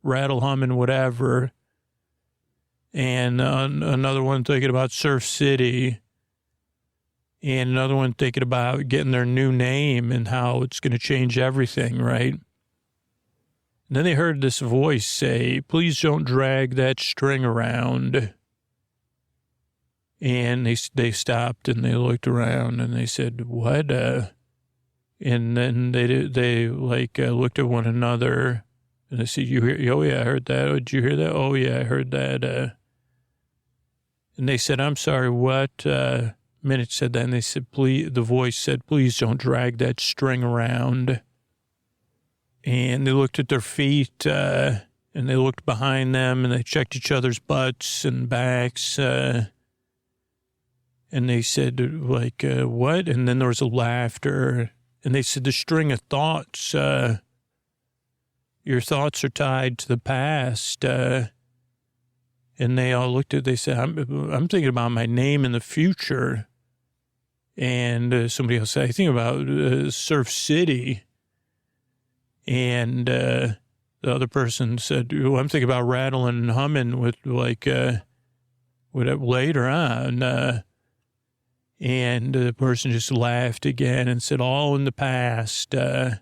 rattle, hum, and whatever. And another one thinking about Surf City. And another one thinking about getting their new name and how it's going to change everything, right? And then they heard this voice say, please don't drag that string around. And they stopped and they looked around and they said, what? And then they looked at one another and they said, you hear? Oh, yeah, I heard that. Oh, did you hear that? Oh, yeah, I heard that. And they said, I'm sorry, what? Minnit said that, and they said, please, the voice said, please don't drag that string around. And they looked at their feet, and they looked behind them, and they checked each other's butts and backs, and they said, what? And then there was a laughter, and they said, the string of thoughts, your thoughts are tied to the past, and they all looked at, they said, I'm thinking about my name in the future. And somebody else said, I think about Surf City. And the other person said, I'm thinking about rattling and humming with later on. And the person just laughed again and said, all in the past. And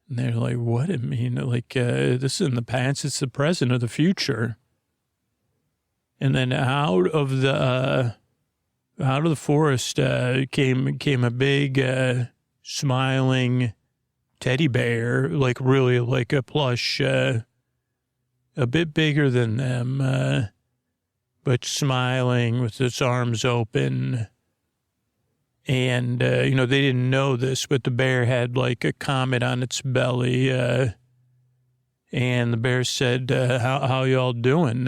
they're like, what? I mean, this is in the past, it's the present or the future. And then out of the forest came a big smiling teddy bear, really like a plush, a bit bigger than them, but smiling with its arms open. And they didn't know this, but the bear had a comet on its belly, and the bear said, "How y'all doing?"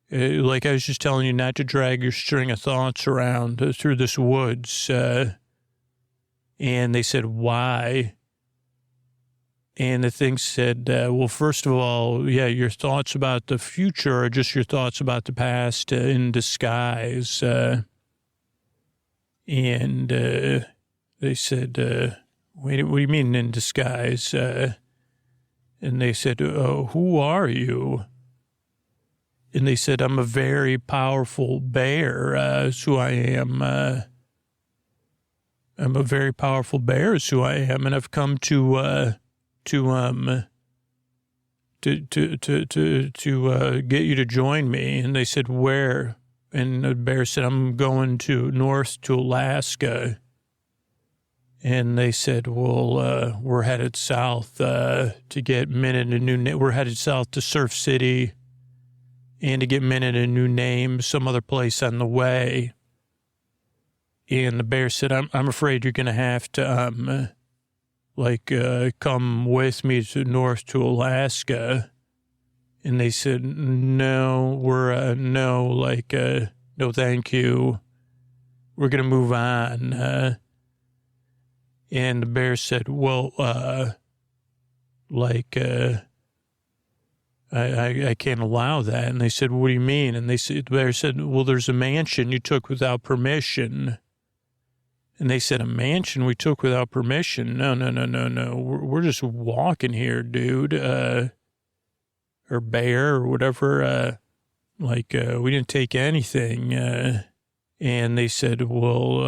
Like I was just telling you not to drag your string of thoughts around through this woods. And they said, why? And the thing said, well, first of all, yeah, your thoughts about the future are just your thoughts about the past in disguise. And they said, wait, what do you mean in disguise? And they said, who are you? And they said, I'm a very powerful bear, is who I am. I'm a very powerful bear is who I am, and I've come to get you to join me. And they said, where? And the bear said, I'm going north to Alaska. And they said, well, we're headed south to get Minnit a new name. We're headed south to Surf City and to get Minnit a new name, some other place on the way. And the bear said, I'm afraid you're going to have to, come with me north to Alaska. And they said, no, no, thank you. We're going to move on. And the bear said, well, I can't allow that. And they said, what do you mean? And the bear said, well, there's a mansion you took without permission. And they said, a mansion we took without permission? No. We're just walking here, dude. Or bear or whatever. We didn't take anything. And they said, well,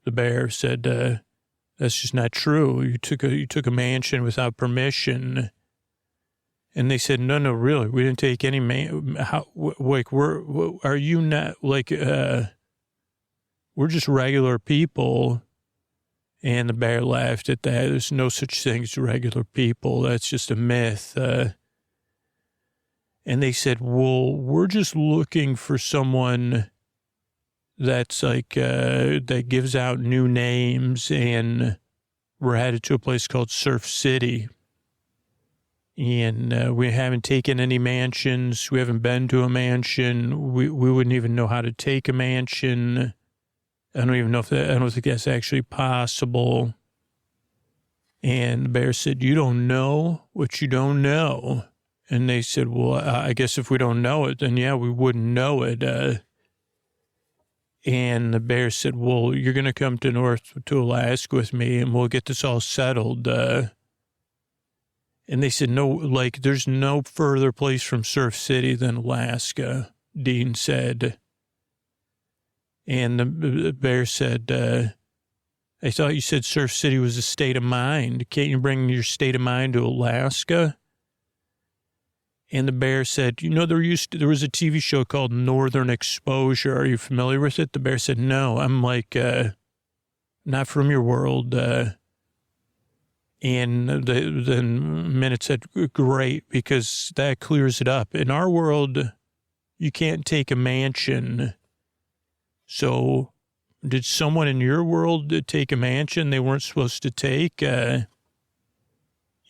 the bear said, that's just not true. You took a mansion without permission. And they said, no, really, we didn't take any are you not, we're just regular people. And the bear laughed at that. There's no such thing as regular people. That's just a myth. And they said, well, we're just looking for someone that's that gives out new names, and we're headed to a place called Surf City. And we haven't taken any mansions. We haven't been to a mansion. We wouldn't even know how to take a mansion. I don't think that's actually possible. And the bear said, you don't know what you don't know. And they said, well, I guess if we don't know it, then yeah, we wouldn't know it. And the bear said, well, you're going to come to Alaska with me and we'll get this all settled. And they said, no, there's no further place from Surf City than Alaska, Dean said. And the bear said, I thought you said Surf City was a state of mind. Can't you bring your state of mind to Alaska? And the bear said, there was a TV show called Northern Exposure. Are you familiar with it? The bear said, no. I'm not from your world. And then Minnit said, great, because that clears it up. In our world, you can't take a mansion. So did someone in your world take a mansion they weren't supposed to take?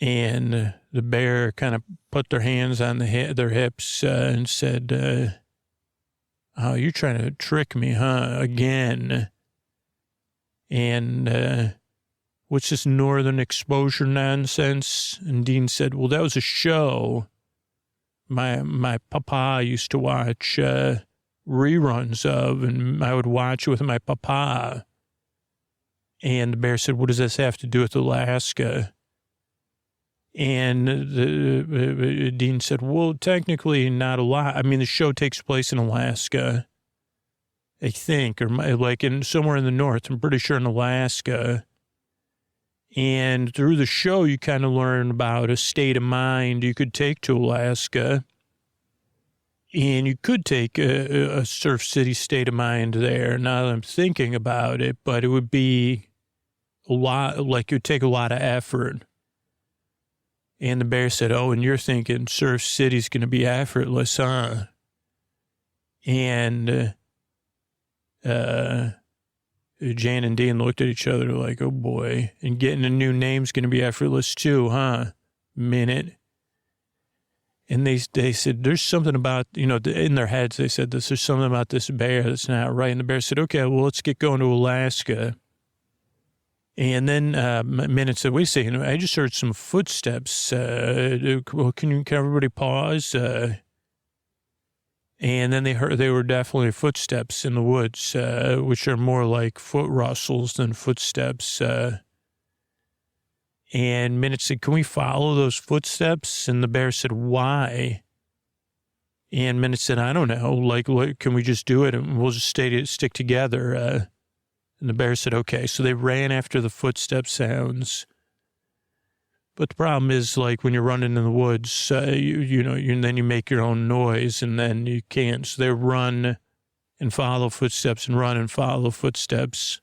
And the bear kind of put their hands on their hips and said, oh, you're trying to trick me, huh? Again. And what's this Northern Exposure nonsense? And Dean said, well, that was a show my papa used to watch reruns of, and I would watch it with my papa. And the bear said, what does this have to do with Alaska? And Dean said, well, technically not a lot. I mean, the show takes place in Alaska, I think, or somewhere in the north. I'm pretty sure in Alaska. And through the show, you kind of learn about a state of mind you could take to Alaska. And you could take a Surf City state of mind there, now that I'm thinking about it, but it would be a lot, it would take a lot of effort. And the bear said, oh, and you're thinking Surf City's going to be effortless, huh? And Jan and Dean looked at each other like, oh, boy. And getting a new name's going to be effortless too, huh? Minnit. And they said, there's something about, in their heads, they said, there's something about this bear that's not right. And the bear said, okay, well, let's get going to Alaska. And then Minnit said, wait a second, I just heard some footsteps. Can everybody pause? And then they were definitely footsteps in the woods, which are more like foot rustles than footsteps. And Minnit said, can we follow those footsteps? And the bear said, why? And Minnit said, I don't know. Can we just do it and we'll just stick together? And the bear said, okay. So they ran after the footstep sounds. But the problem is, when you're running in the woods, then you make your own noise, and then you can't. So they run, and follow footsteps and run and follow footsteps.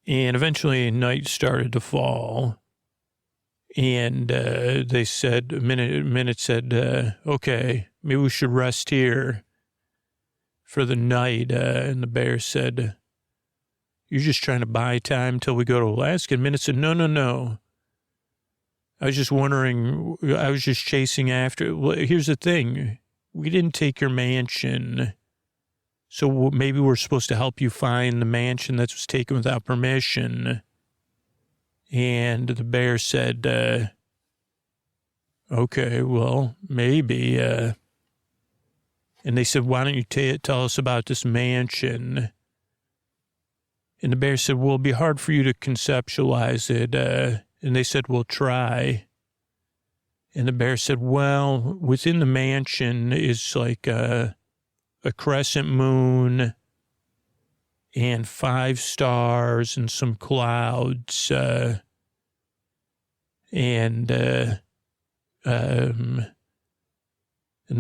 And eventually night started to fall. And they said, Minnit said, okay, maybe we should rest here for the night. And the bear said, you're just trying to buy time till we go to Alaska. And Minnit said, no. I was just wondering, I was just chasing after. Well, here's the thing. We didn't take your mansion. So maybe we're supposed to help you find the mansion that was taken without permission. And the bear said, okay, well, maybe. And they said, why don't you tell us about this mansion? And the bear said, well, it'll be hard for you to conceptualize it. And they said, we'll try. And the bear said, well, within the mansion is like a crescent moon and 5 stars and some clouds. And they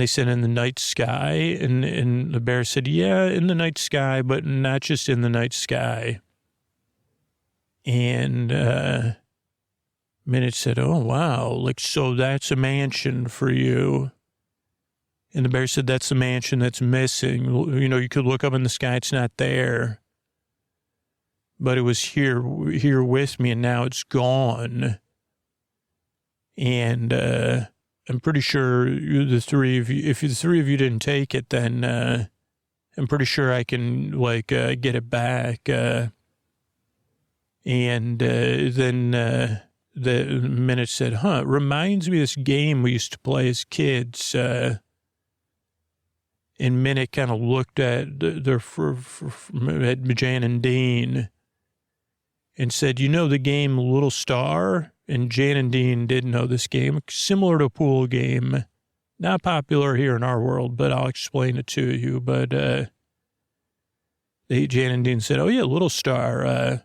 said in the night sky. And the bear said, yeah, in the night sky, but not just in the night sky. And Minnit said, oh, wow, like, so that's a mansion for you. And the bear said, that's the mansion that's missing. You know, you could look up in the sky, it's not there. But it was here with me, and now it's gone. And I'm pretty sure the three of you, if the three of you didn't take it, then I'm pretty sure I can, like, get it back. And then the Minnit said, reminds me of this game we used to play as kids. And Minnit kind of looked at at Jan and Dean and said, you know the game Little Star? And Jan and Dean did know this game, similar to a pool game. Not popular here in our world, but I'll explain it to you. But Jan and Dean said, oh, yeah, Little Star.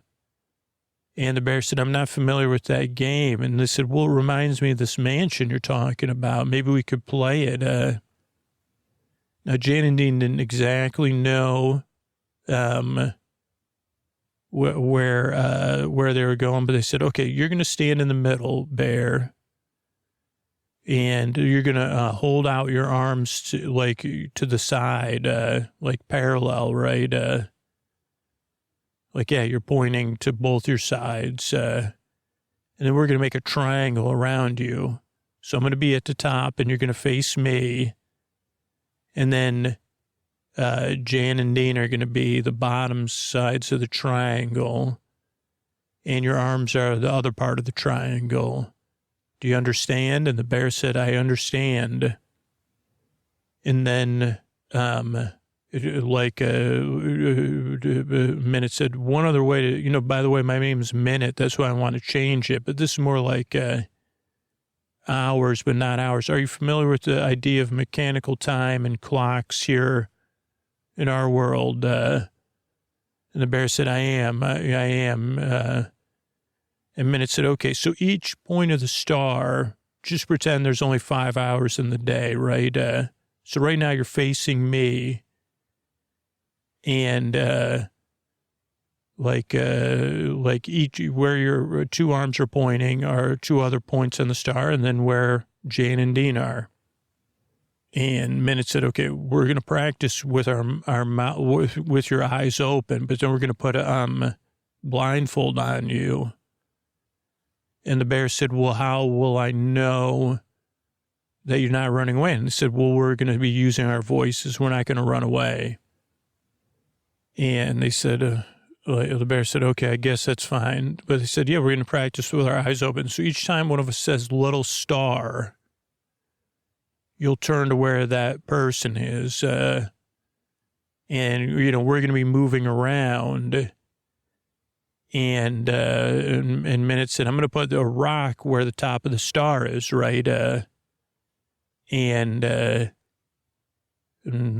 And the bear said, I'm not familiar with that game. And they said, well, it reminds me of this mansion you're talking about. Maybe we could play it. Now, Jan and Dean didn't exactly know where they were going, but they said, okay, you're going to stand in the middle, Bear, and you're going to hold out your arms to the side, like parallel, right? Like, yeah, you're pointing to both your sides, and then we're going to make a triangle around you. So I'm going to be at the top, and you're going to face me. And then Jan and Dean are going to be the bottom sides of the triangle, and your arms are the other part of the triangle. Do you understand? And the bear said, I understand. And then, Minnit said, one other way to, by the way, my name's Minnit. That's why I want to change it. But this is more like hours, but not hours. Are you familiar with the idea of mechanical time and clocks here in our world? And the bear said, I am. And Minnit said, okay, so each point of the star, just pretend there's only 5 hours in the day, right? So right now you're facing me, and like each, where your 2 arms are pointing are 2 other points on the star, and then where Jan and Dean are. And Minnit said, okay, we're going to practice with our mouth, with your eyes open, but then we're going to put a blindfold on you. And the bear said, well, how will I know that you're not running away? And they said, well, we're going to be using our voices. We're not going to run away. And they said, the bear said, okay, I guess that's fine. But they said, yeah, we're going to practice with our eyes open. So each time one of us says Little Star, you'll turn to where that person is. And, we're going to be moving around. And Minnit said, I'm going to put a rock where the top of the star is, right? And the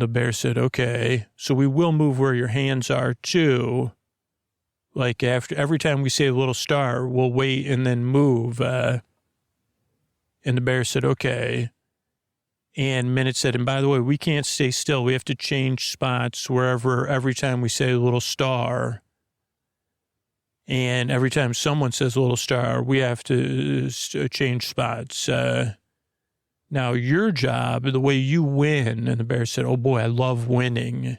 bear said, okay. So we will move where your hands are, too. Like, after every time we say a Little Star, we'll wait and then move. And the bear said, okay. And Minnit said, and by the way, we can't stay still. We have to change spots every time we say a little star. And every time someone says a little star, we have to change spots. Now, your job, the way you win, and the bear said, oh boy, I love winning.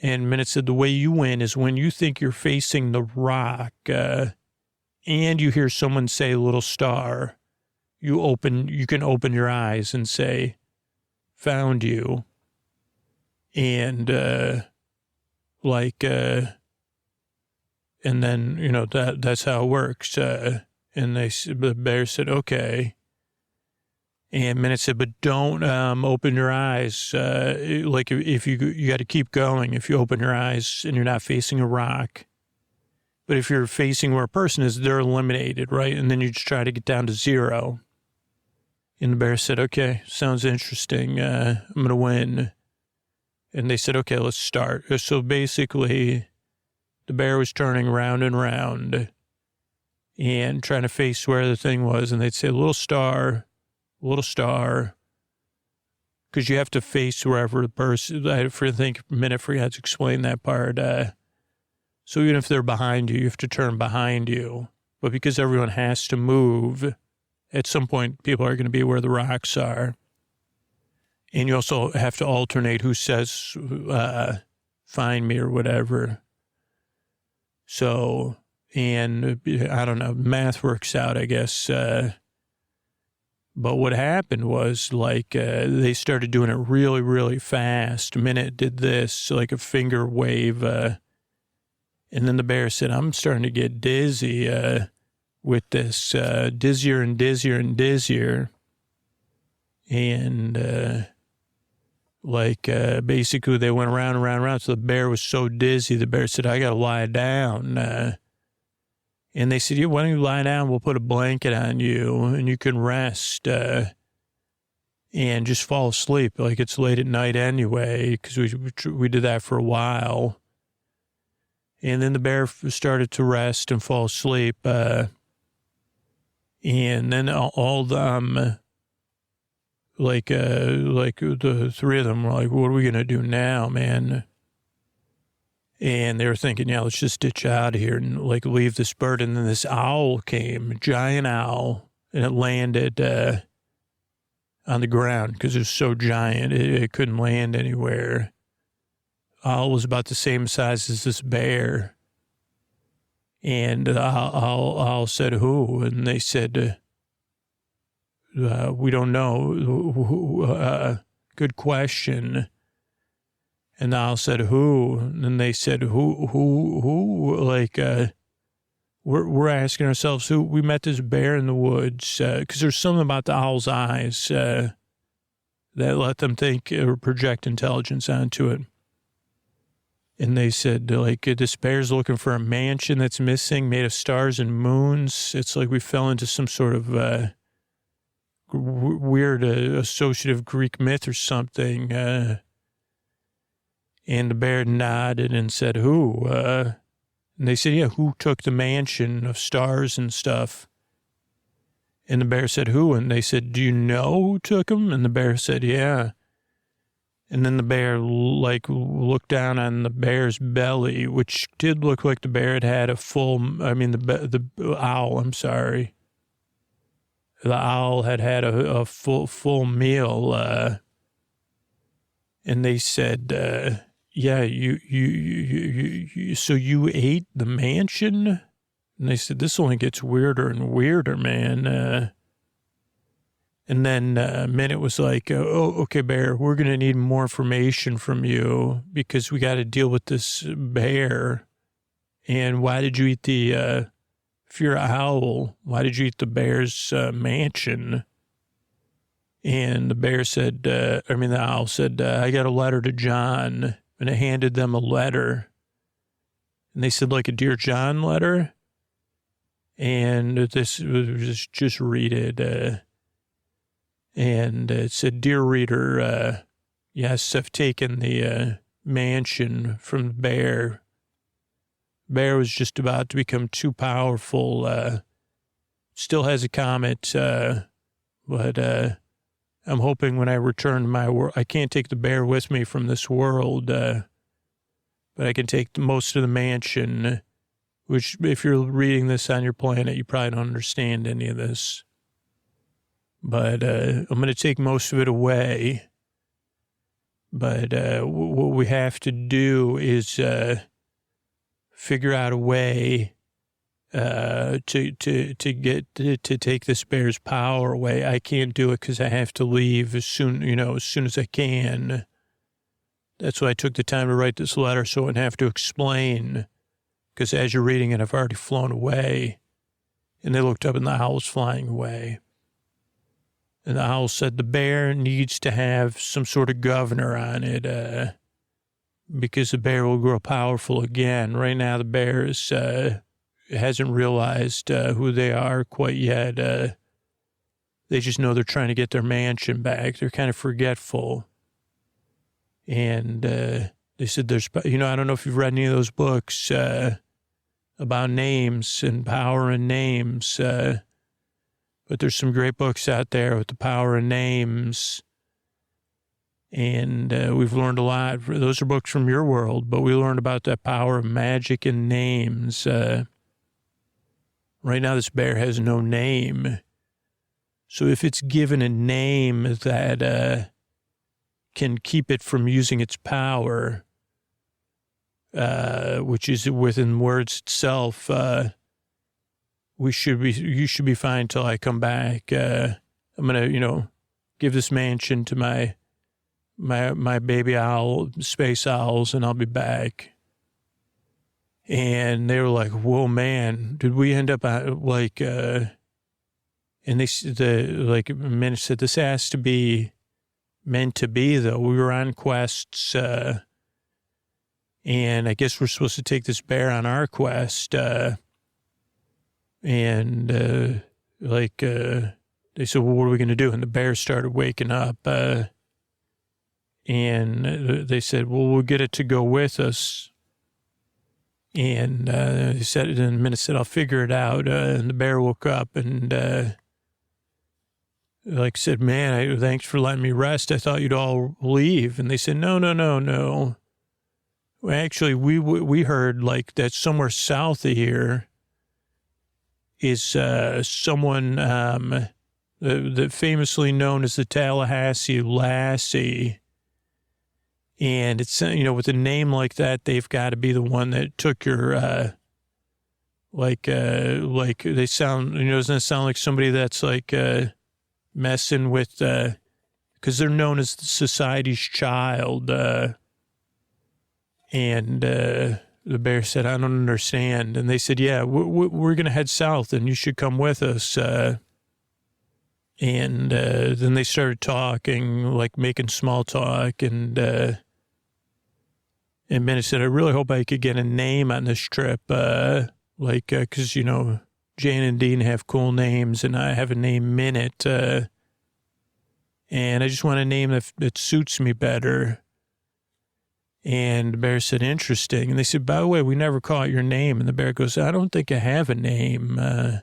And Minnit said, the way you win is when you think you're facing the rock and you hear someone say a little star, you can open your eyes and say, found you. And and then, you know, that's how it works. And the bear said, okay. And Minnit said, but don't open your eyes. Like if you got to keep going. If you open your eyes and you're not facing a rock. But if you're facing where a person is, they're eliminated, right? And then you just try to get down to 0. And the bear said, okay, sounds interesting. I'm going to win. And they said, okay, let's start. So basically, the bear was turning round and round and trying to face where the thing was. And they'd say, little star, because you have to face wherever the person, I think Minnit forgot to explain that part. So even if they're behind you, you have to turn behind you. But because everyone has to move, at some point, people are going to be where the rocks are. And you also have to alternate who says, find me or whatever. So, and I don't know, math works out, I guess. But what happened was, like, they started doing it really, really fast. Minnit did this, like a finger wave. And then the bear said, I'm starting to get dizzy with this, dizzier and dizzier and dizzier. And, basically they went around and around and around. So the bear was so dizzy, the bear said, I got to lie down. And they said, yeah, why don't you lie down? We'll put a blanket on you and you can rest and just fall asleep. Like it's late at night anyway, because we did that for a while. And then the bear started to rest and fall asleep. And then all the, the 3 of them were like, what are we going to do now, man? And they were thinking, yeah, let's just ditch out of here and like leave this bird. And then this owl came, a giant owl, and it landed on the ground because it was so giant. It couldn't land anywhere. Owl was about the same size as this bear. And the owl said, who? And they said, we don't know. Good question. And the owl said, who? And they said, who? Like, we're asking ourselves who. We met this bear in the woods because there's something about the owl's eyes that let them think or project intelligence onto it. And they said, like, this bear's looking for a mansion that's missing, made of stars and moons. It's like we fell into some sort of weird associative Greek myth or something. And the bear nodded and said, who? And they said, yeah, who took the mansion of stars and stuff? And the bear said, who? And they said, do you know who took them? And the bear said, yeah. And then the bear, like, looked down on the bear's belly, which did look like the bear had a full, the owl, I'm sorry. The owl had a full meal. And they said, yeah, so you ate the mansion? And they said, this only gets weirder and weirder, man. And then Minnit was like, oh, okay, bear, we're going to need more information from you because we got to deal with this bear. And why did you eat if you're an owl, why did you eat the bear's mansion? And the bear said, the owl said, I got a letter to John. And I handed them a letter. And they said, like a Dear John letter? And this was just read it. And it said, Dear reader, yes, I've taken the mansion from the bear. Bear was just about to become too powerful. Still has a comet, but I'm hoping when I return to my world, I can't take the bear with me from this world, but I can take most of the mansion, which if you're reading this on your planet, you probably don't understand any of this. But I'm going to take most of it away. But what we have to do is figure out a way to take this bear's power away. I can't do it because I have to leave as soon as I can. That's why I took the time to write this letter so I wouldn't have to explain. Because as you're reading it, I've already flown away. And they looked up and the owl was flying away. And the owl said the bear needs to have some sort of governor on it because the bear will grow powerful again. Right now, the bear hasn't realized who they are quite yet. They just know they're trying to get their mansion back. They're kind of forgetful. And they said I don't know if you've read any of those books about names and power in names, but there's some great books out there with the power of names. And we've learned a lot. Those are books from your world, but we learned about that power of magic and names. Right now, this bear has no name. So if it's given a name that can keep it from using its power, which is within words itself, you should be fine till I come back. I'm going to, give this mansion to my baby owl, space owls, and I'll be back. And they were like, whoa, man, did we end up and Minnit said, this has to be meant to be, though. We were on quests, and I guess we're supposed to take this bear on our quest. And they said, well, what are we going to do? And the bear started waking up. And they said, well, we'll get it to go with us. And he said, and Minnit said, I'll figure it out. And the bear woke up and said, man, thanks for letting me rest. I thought you'd all leave. And they said, no. Well, actually, we heard that somewhere south of here is someone that famously known as the Tallahassee Lassie. And it's, with a name like that, they've got to be the one that took your, they sound, doesn't it sound like somebody that's messing with, because they're known as society's child. And the bear said, I don't understand. And they said, yeah, we're going to head south and you should come with us. And then they started talking, making small talk. And Minnit said, I really hope I could get a name on this trip. Because, Jane and Dean have cool names and I have a name, Minnit. And I just want a name that suits me better. And the bear said, interesting. And they said, by the way, we never caught your name. And the bear goes, I don't think I have a name. And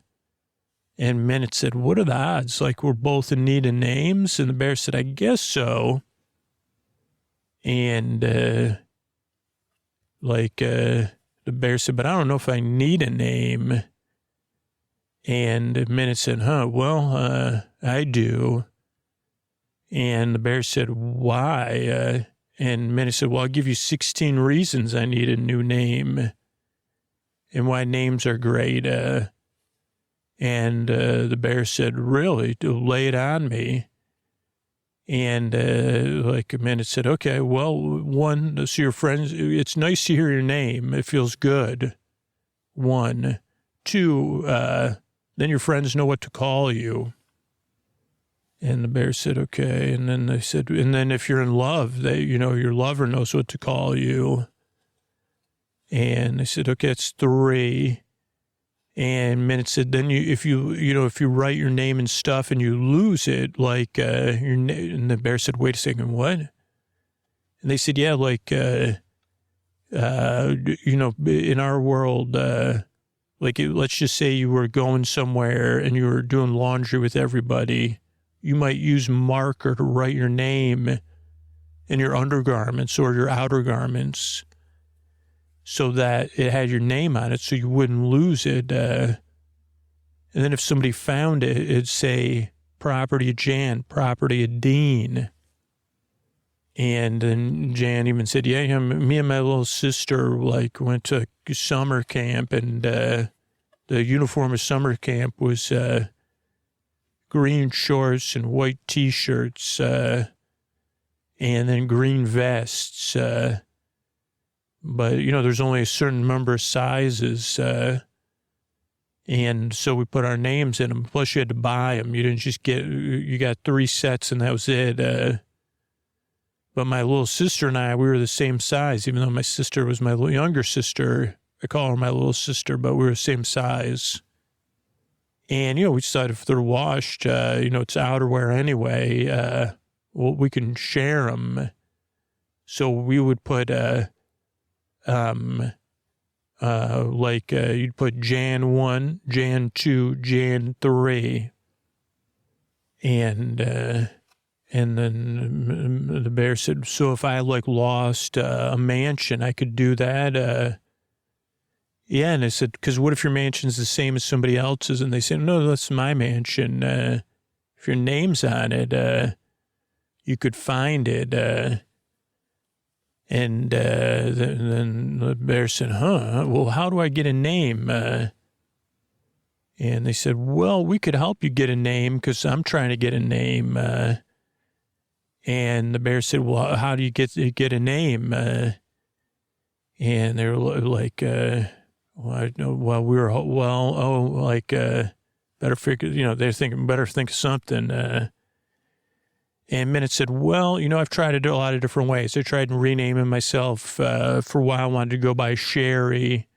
Minnit said, what are the odds? We're both in need of names? And the bear said, I guess so. And the bear said, but I don't know if I need a name. And Minnit said, I do. And the bear said, why? And Minnit said, well, I'll give you 16 reasons I need a new name and why names are great. And the bear said, really? Lay it on me. And Minnit said, okay, well, one, so your friends, it's nice to hear your name. It feels good. 1, 2, then your friends know what to call you. And the bear said, okay. And then they said, and then if you're in love, your lover knows what to call you. And they said, okay, it's 3. And Minnit said, then if you write your name and stuff and you lose it, and the bear said, wait a second, what? And they said, yeah, in our world, let's just say you were going somewhere and you were doing laundry with everybody. you might use marker to write your name in your undergarments or your outer garments so that it had your name on it so you wouldn't lose it. And then if somebody found it, it'd say property of Jan, property of Dean. And then Jan even said, yeah, me and my little sister went to summer camp, and the uniform of summer camp was green shorts and white T-shirts, and then green vests. But, there's only a certain number of sizes, and so we put our names in them. Plus, you had to buy them. You didn't just you got 3 sets and that was it. But my little sister and I, we were the same size, even though my sister was my younger sister. I call her my little sister, but we were the same size. And, we decided if they're washed, it's outerwear anyway, we can share them. So we would put, you'd put Jan 1, Jan 2, Jan 3. And then the bear said, so if I lost a mansion, I could do that. Yeah. And I said, because what if your mansion's the same as somebody else's? And they said, no, that's my mansion. If your name's on it, you could find it. And then the bear said, well, how do I get a name? And they said, well, we could help you get a name because I'm trying to get a name. And the bear said, well, how do you get a name? And they were like, better figure, they're thinking, better think of something. And Minnit said, well, I've tried to do a lot of different ways. I tried renaming myself. For a while, I wanted to go by Sherry.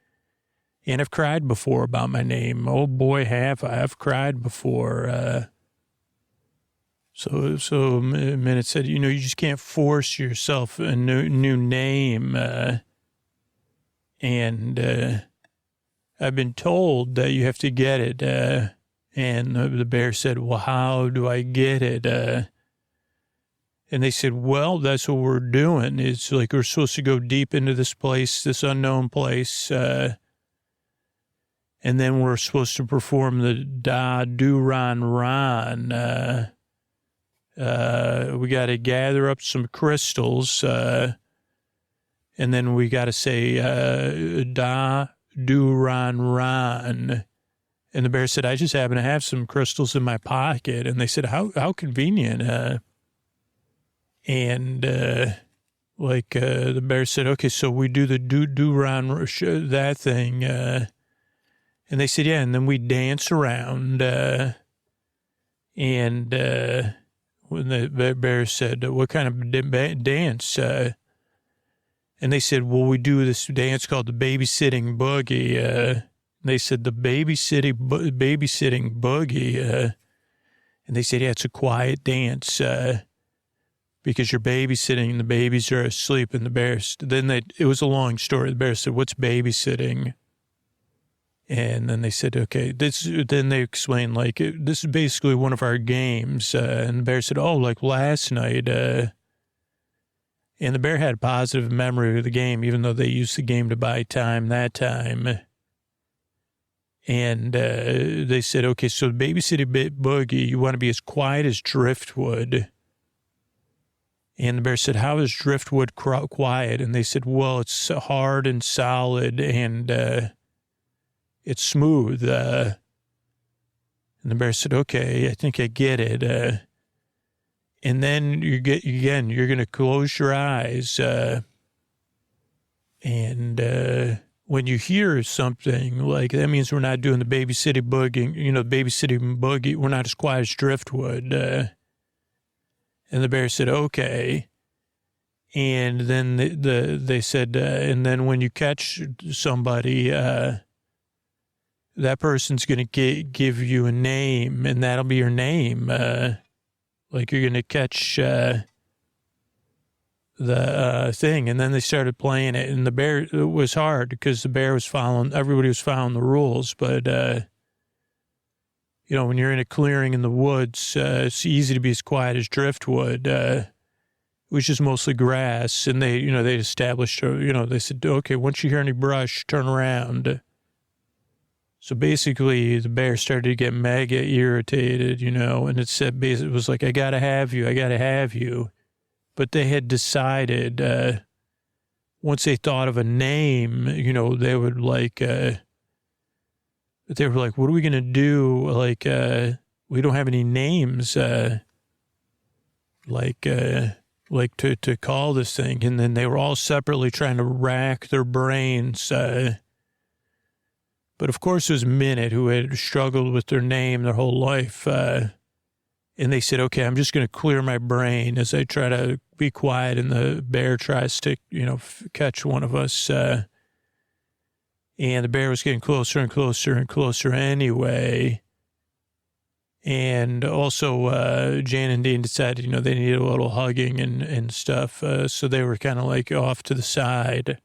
And I've cried before about my name. Oh, boy, have I. I've cried before. So Minnit said, you just can't force yourself a new name. And I've been told that you have to get it. And the bear said, well, how do I get it? And they said, well, that's what we're doing. It's we're supposed to go deep into this place, this unknown place. And then we're supposed to perform the da-do-ron-ron. We got to gather up some crystals, and then we got to say, da-do-ron-ron. And the bear said, I just happen to have some crystals in my pocket. And they said, how convenient. The bear said, okay, so we do the do-ron, that thing. And they said, yeah, and then we dance around. When the bear said, what kind of dance? And they said, well, we do this dance called the babysitting boogie. They said, the babysitting boogie. And they said, yeah, it's a quiet dance because you're babysitting and the babies are asleep. And the bear, it was a long story. The bear said, what's babysitting? And then they said, okay, then they explained, this is basically one of our games. And the bear said, oh, last night. And the bear had a positive memory of the game, even though they used the game to buy time that time. And they said, okay, so the babysitting boogie, you want to be as quiet as driftwood. And the bear said, how is driftwood quiet? And they said, well, it's hard and solid and it's smooth. And the bear said, okay, I think I get it. And then you're going to close your eyes. When you hear something, that means we're not doing the babysitting boogie, babysitting boogie. We're not as quiet as driftwood. And the bear said, okay. And then they said, and then when you catch somebody, that person's going to give you a name, and that'll be your name. You're going to catch the thing. And then they started playing it, and the bear, it was hard because the bear was everybody was following the rules, but you know, when you're in a clearing in the woods, it's easy to be as quiet as driftwood. It was just mostly grass. And they, you know, they established, you know, they said, okay, once you hear any brush, turn around. So basically, the bear started to get mega irritated, you know, and it said, it was like, I got to have you. But they had decided, once they thought of a name, you know, they would like, they were like, what are we going to do? Like, we don't have any names, to call this thing. And then they were all separately trying to rack their brains, but of course, it was Minnit who had struggled with their name their whole life. And they said, okay, I'm just going to clear my brain as I try to be quiet. And the bear tries to, you know, catch one of us. And the bear was getting closer and closer and closer anyway. And also, Jan and Dean decided, you know, they needed a little hugging and stuff. So they were kind of like off to the side.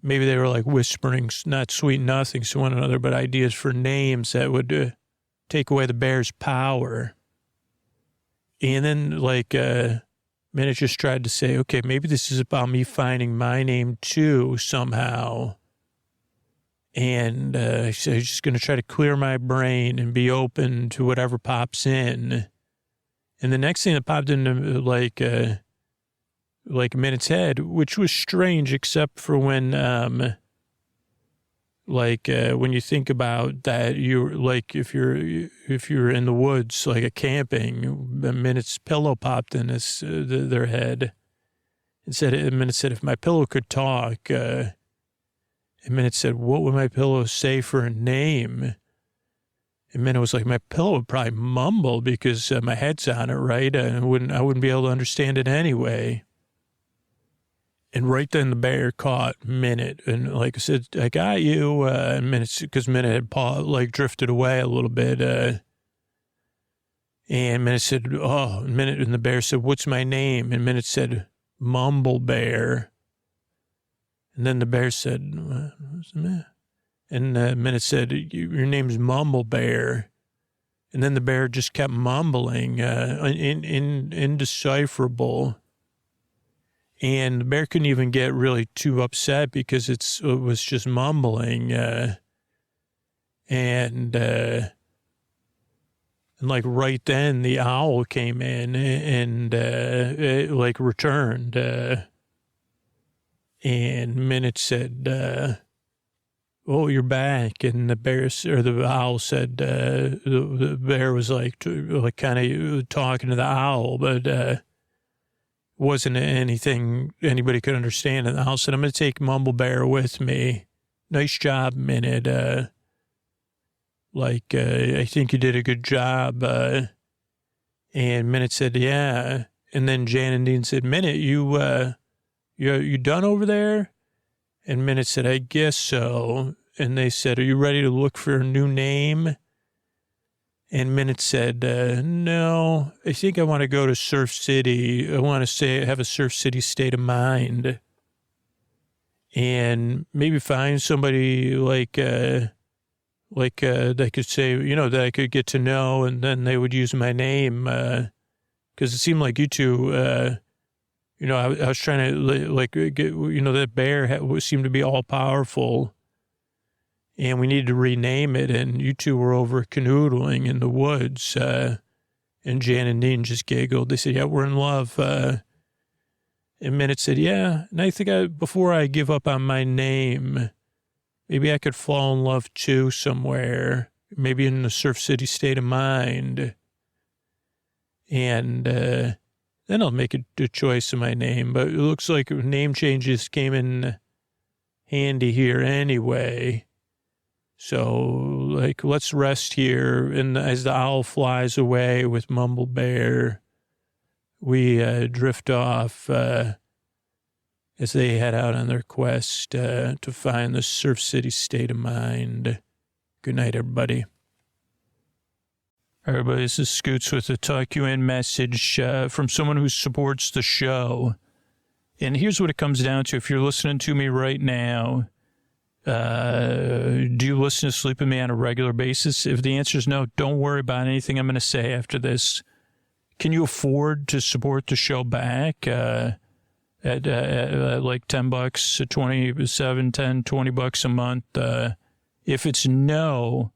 Maybe they were like whispering, not sweet nothings to one another, but ideas for names that would take away the bear's power. And then like Minnit just tried to say, okay, maybe this is about me finding my name too somehow. And I said, I'm just going to try to clear my brain and be open to whatever pops in. And the next thing that popped into like Minnit's head, which was strange, except for when, when you think about that, you're like, if you're in the woods, like a camping, Minnit's pillow popped in their head. Minnit said, if my pillow could talk, and Minnit said, what would my pillow say for a name? And Minnit was like, my pillow would probably mumble because my head's on it, right? I wouldn't be able to understand it anyway. And right then the bear caught Minnit and like I said, I got you. And Minnit, because Minnit had drifted away a little bit. And Minnit said, Minnit, and the bear said, what's my name? And Minnit said, Mumble Bear. And then the bear said, what's the matter? And Minnit said, your name's Mumble Bear. And then the bear just kept mumbling, indecipherable. And the bear couldn't even get really too upset because it was just mumbling. And like right then the owl came in and it like returned. And Minnit said, oh, you're back. And the owl said, the bear was like kind of talking to the owl, but, wasn't anything anybody could understand. And the owl said, I'm going to take Mumble Bear with me. Nice job, Minnit. I think you did a good job. And Minnit said, yeah. And then Jan and Dean said, Minnit, you done over there? And Minnit said, I guess so. And they said, are you ready to look for a new name? And Minnit said, no, I think I want to go to Surf City. I want to have a Surf City state of mind. And maybe find somebody that could say, you know, that I could get to know, and then they would use my name. Because it seemed like you two, you know, I was trying to, get, you know, that bear seemed to be all powerful. And we needed to rename it, and you two were over canoodling in the woods. And Jan and Dean just giggled. They said, yeah, we're in love. And Minnit said, yeah. And I think before I give up on my name, maybe I could fall in love too somewhere, maybe in the Surf City state of mind. And then I'll make a choice of my name. But it looks like name changes came in handy here anyway. So, let's rest here. And as the owl flies away with Mumble Bear, we drift off as they head out on their quest to find the Surf City state of mind. Good night, everybody. Everybody, this is Scoots with a Tuck You In message from someone who supports the show. And here's what it comes down to. If you're listening to me right now, Do you listen to Sleep With Me on a regular basis? If the answer is no, don't worry about anything I'm going to say after this. Can you afford to support the show back at like $10, 27, 10, $20 a month? If it's no,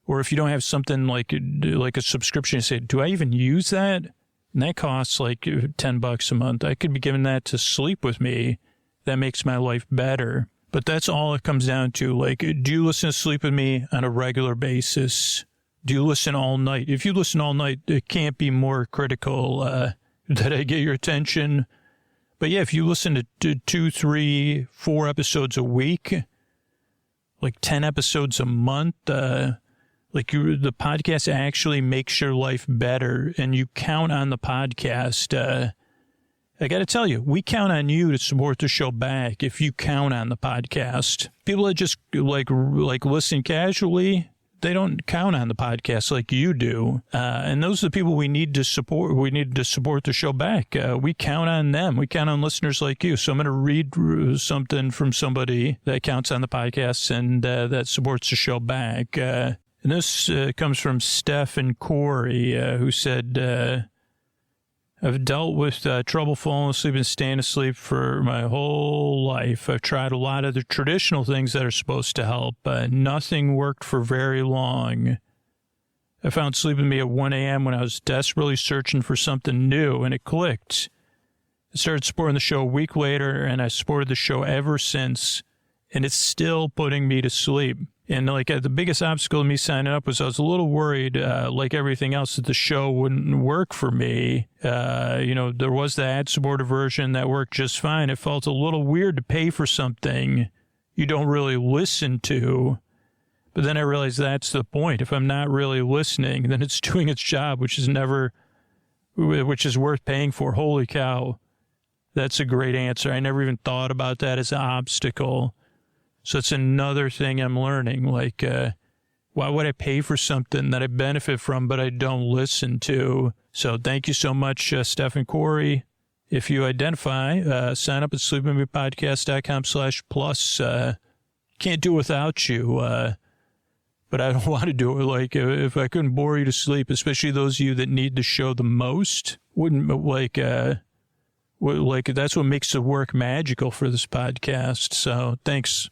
or if you don't have something like a subscription, you say, do I even use that? And that costs like $10 a month. I could be giving that to Sleep With Me. That makes my life better. But that's all it comes down to. Like, do you listen to Sleep With Me on a regular basis? Do you listen all night? If you listen all night, it can't be more critical that I get your attention. But yeah, if you listen to 2, 3, 4 episodes a week, like 10 episodes a month, the podcast actually makes your life better, and you count on the podcast. I got to tell you, we count on you to support the show back if you count on the podcast. People that just like listen casually, they don't count on the podcast like you do. And those are the people we need to support. We need to support the show back. We count on them. We count on listeners like you. So I'm going to read something from somebody that counts on the podcast and that supports the show back. And this comes from Steph and Corey, who said, I've dealt with trouble falling asleep and staying asleep for my whole life. I've tried a lot of the traditional things that are supposed to help, but nothing worked for very long. I found Sleep With Me at 1 a.m. when I was desperately searching for something new, and it clicked. I started supporting the show a week later, and I supported the show ever since, and it's still putting me to sleep. And like the biggest obstacle to me signing up was I was a little worried, like everything else, that the show wouldn't work for me. There was the ad-supported version that worked just fine. It felt a little weird to pay for something you don't really listen to. But then I realized that's the point. If I'm not really listening, then it's doing its job, which is worth paying for. Holy cow. That's a great answer. I never even thought about that as an obstacle. So it's another thing I'm learning. Like, why would I pay for something that I benefit from, but I don't listen to? So thank you so much, Steph and Corey. If you identify, sign up at sleepwithmepodcast.com/plus. Can't do it without you. But I don't want to do it. Like, if I couldn't bore you to sleep, especially those of you that need the show the most, that's what makes the work magical for this podcast. So thanks.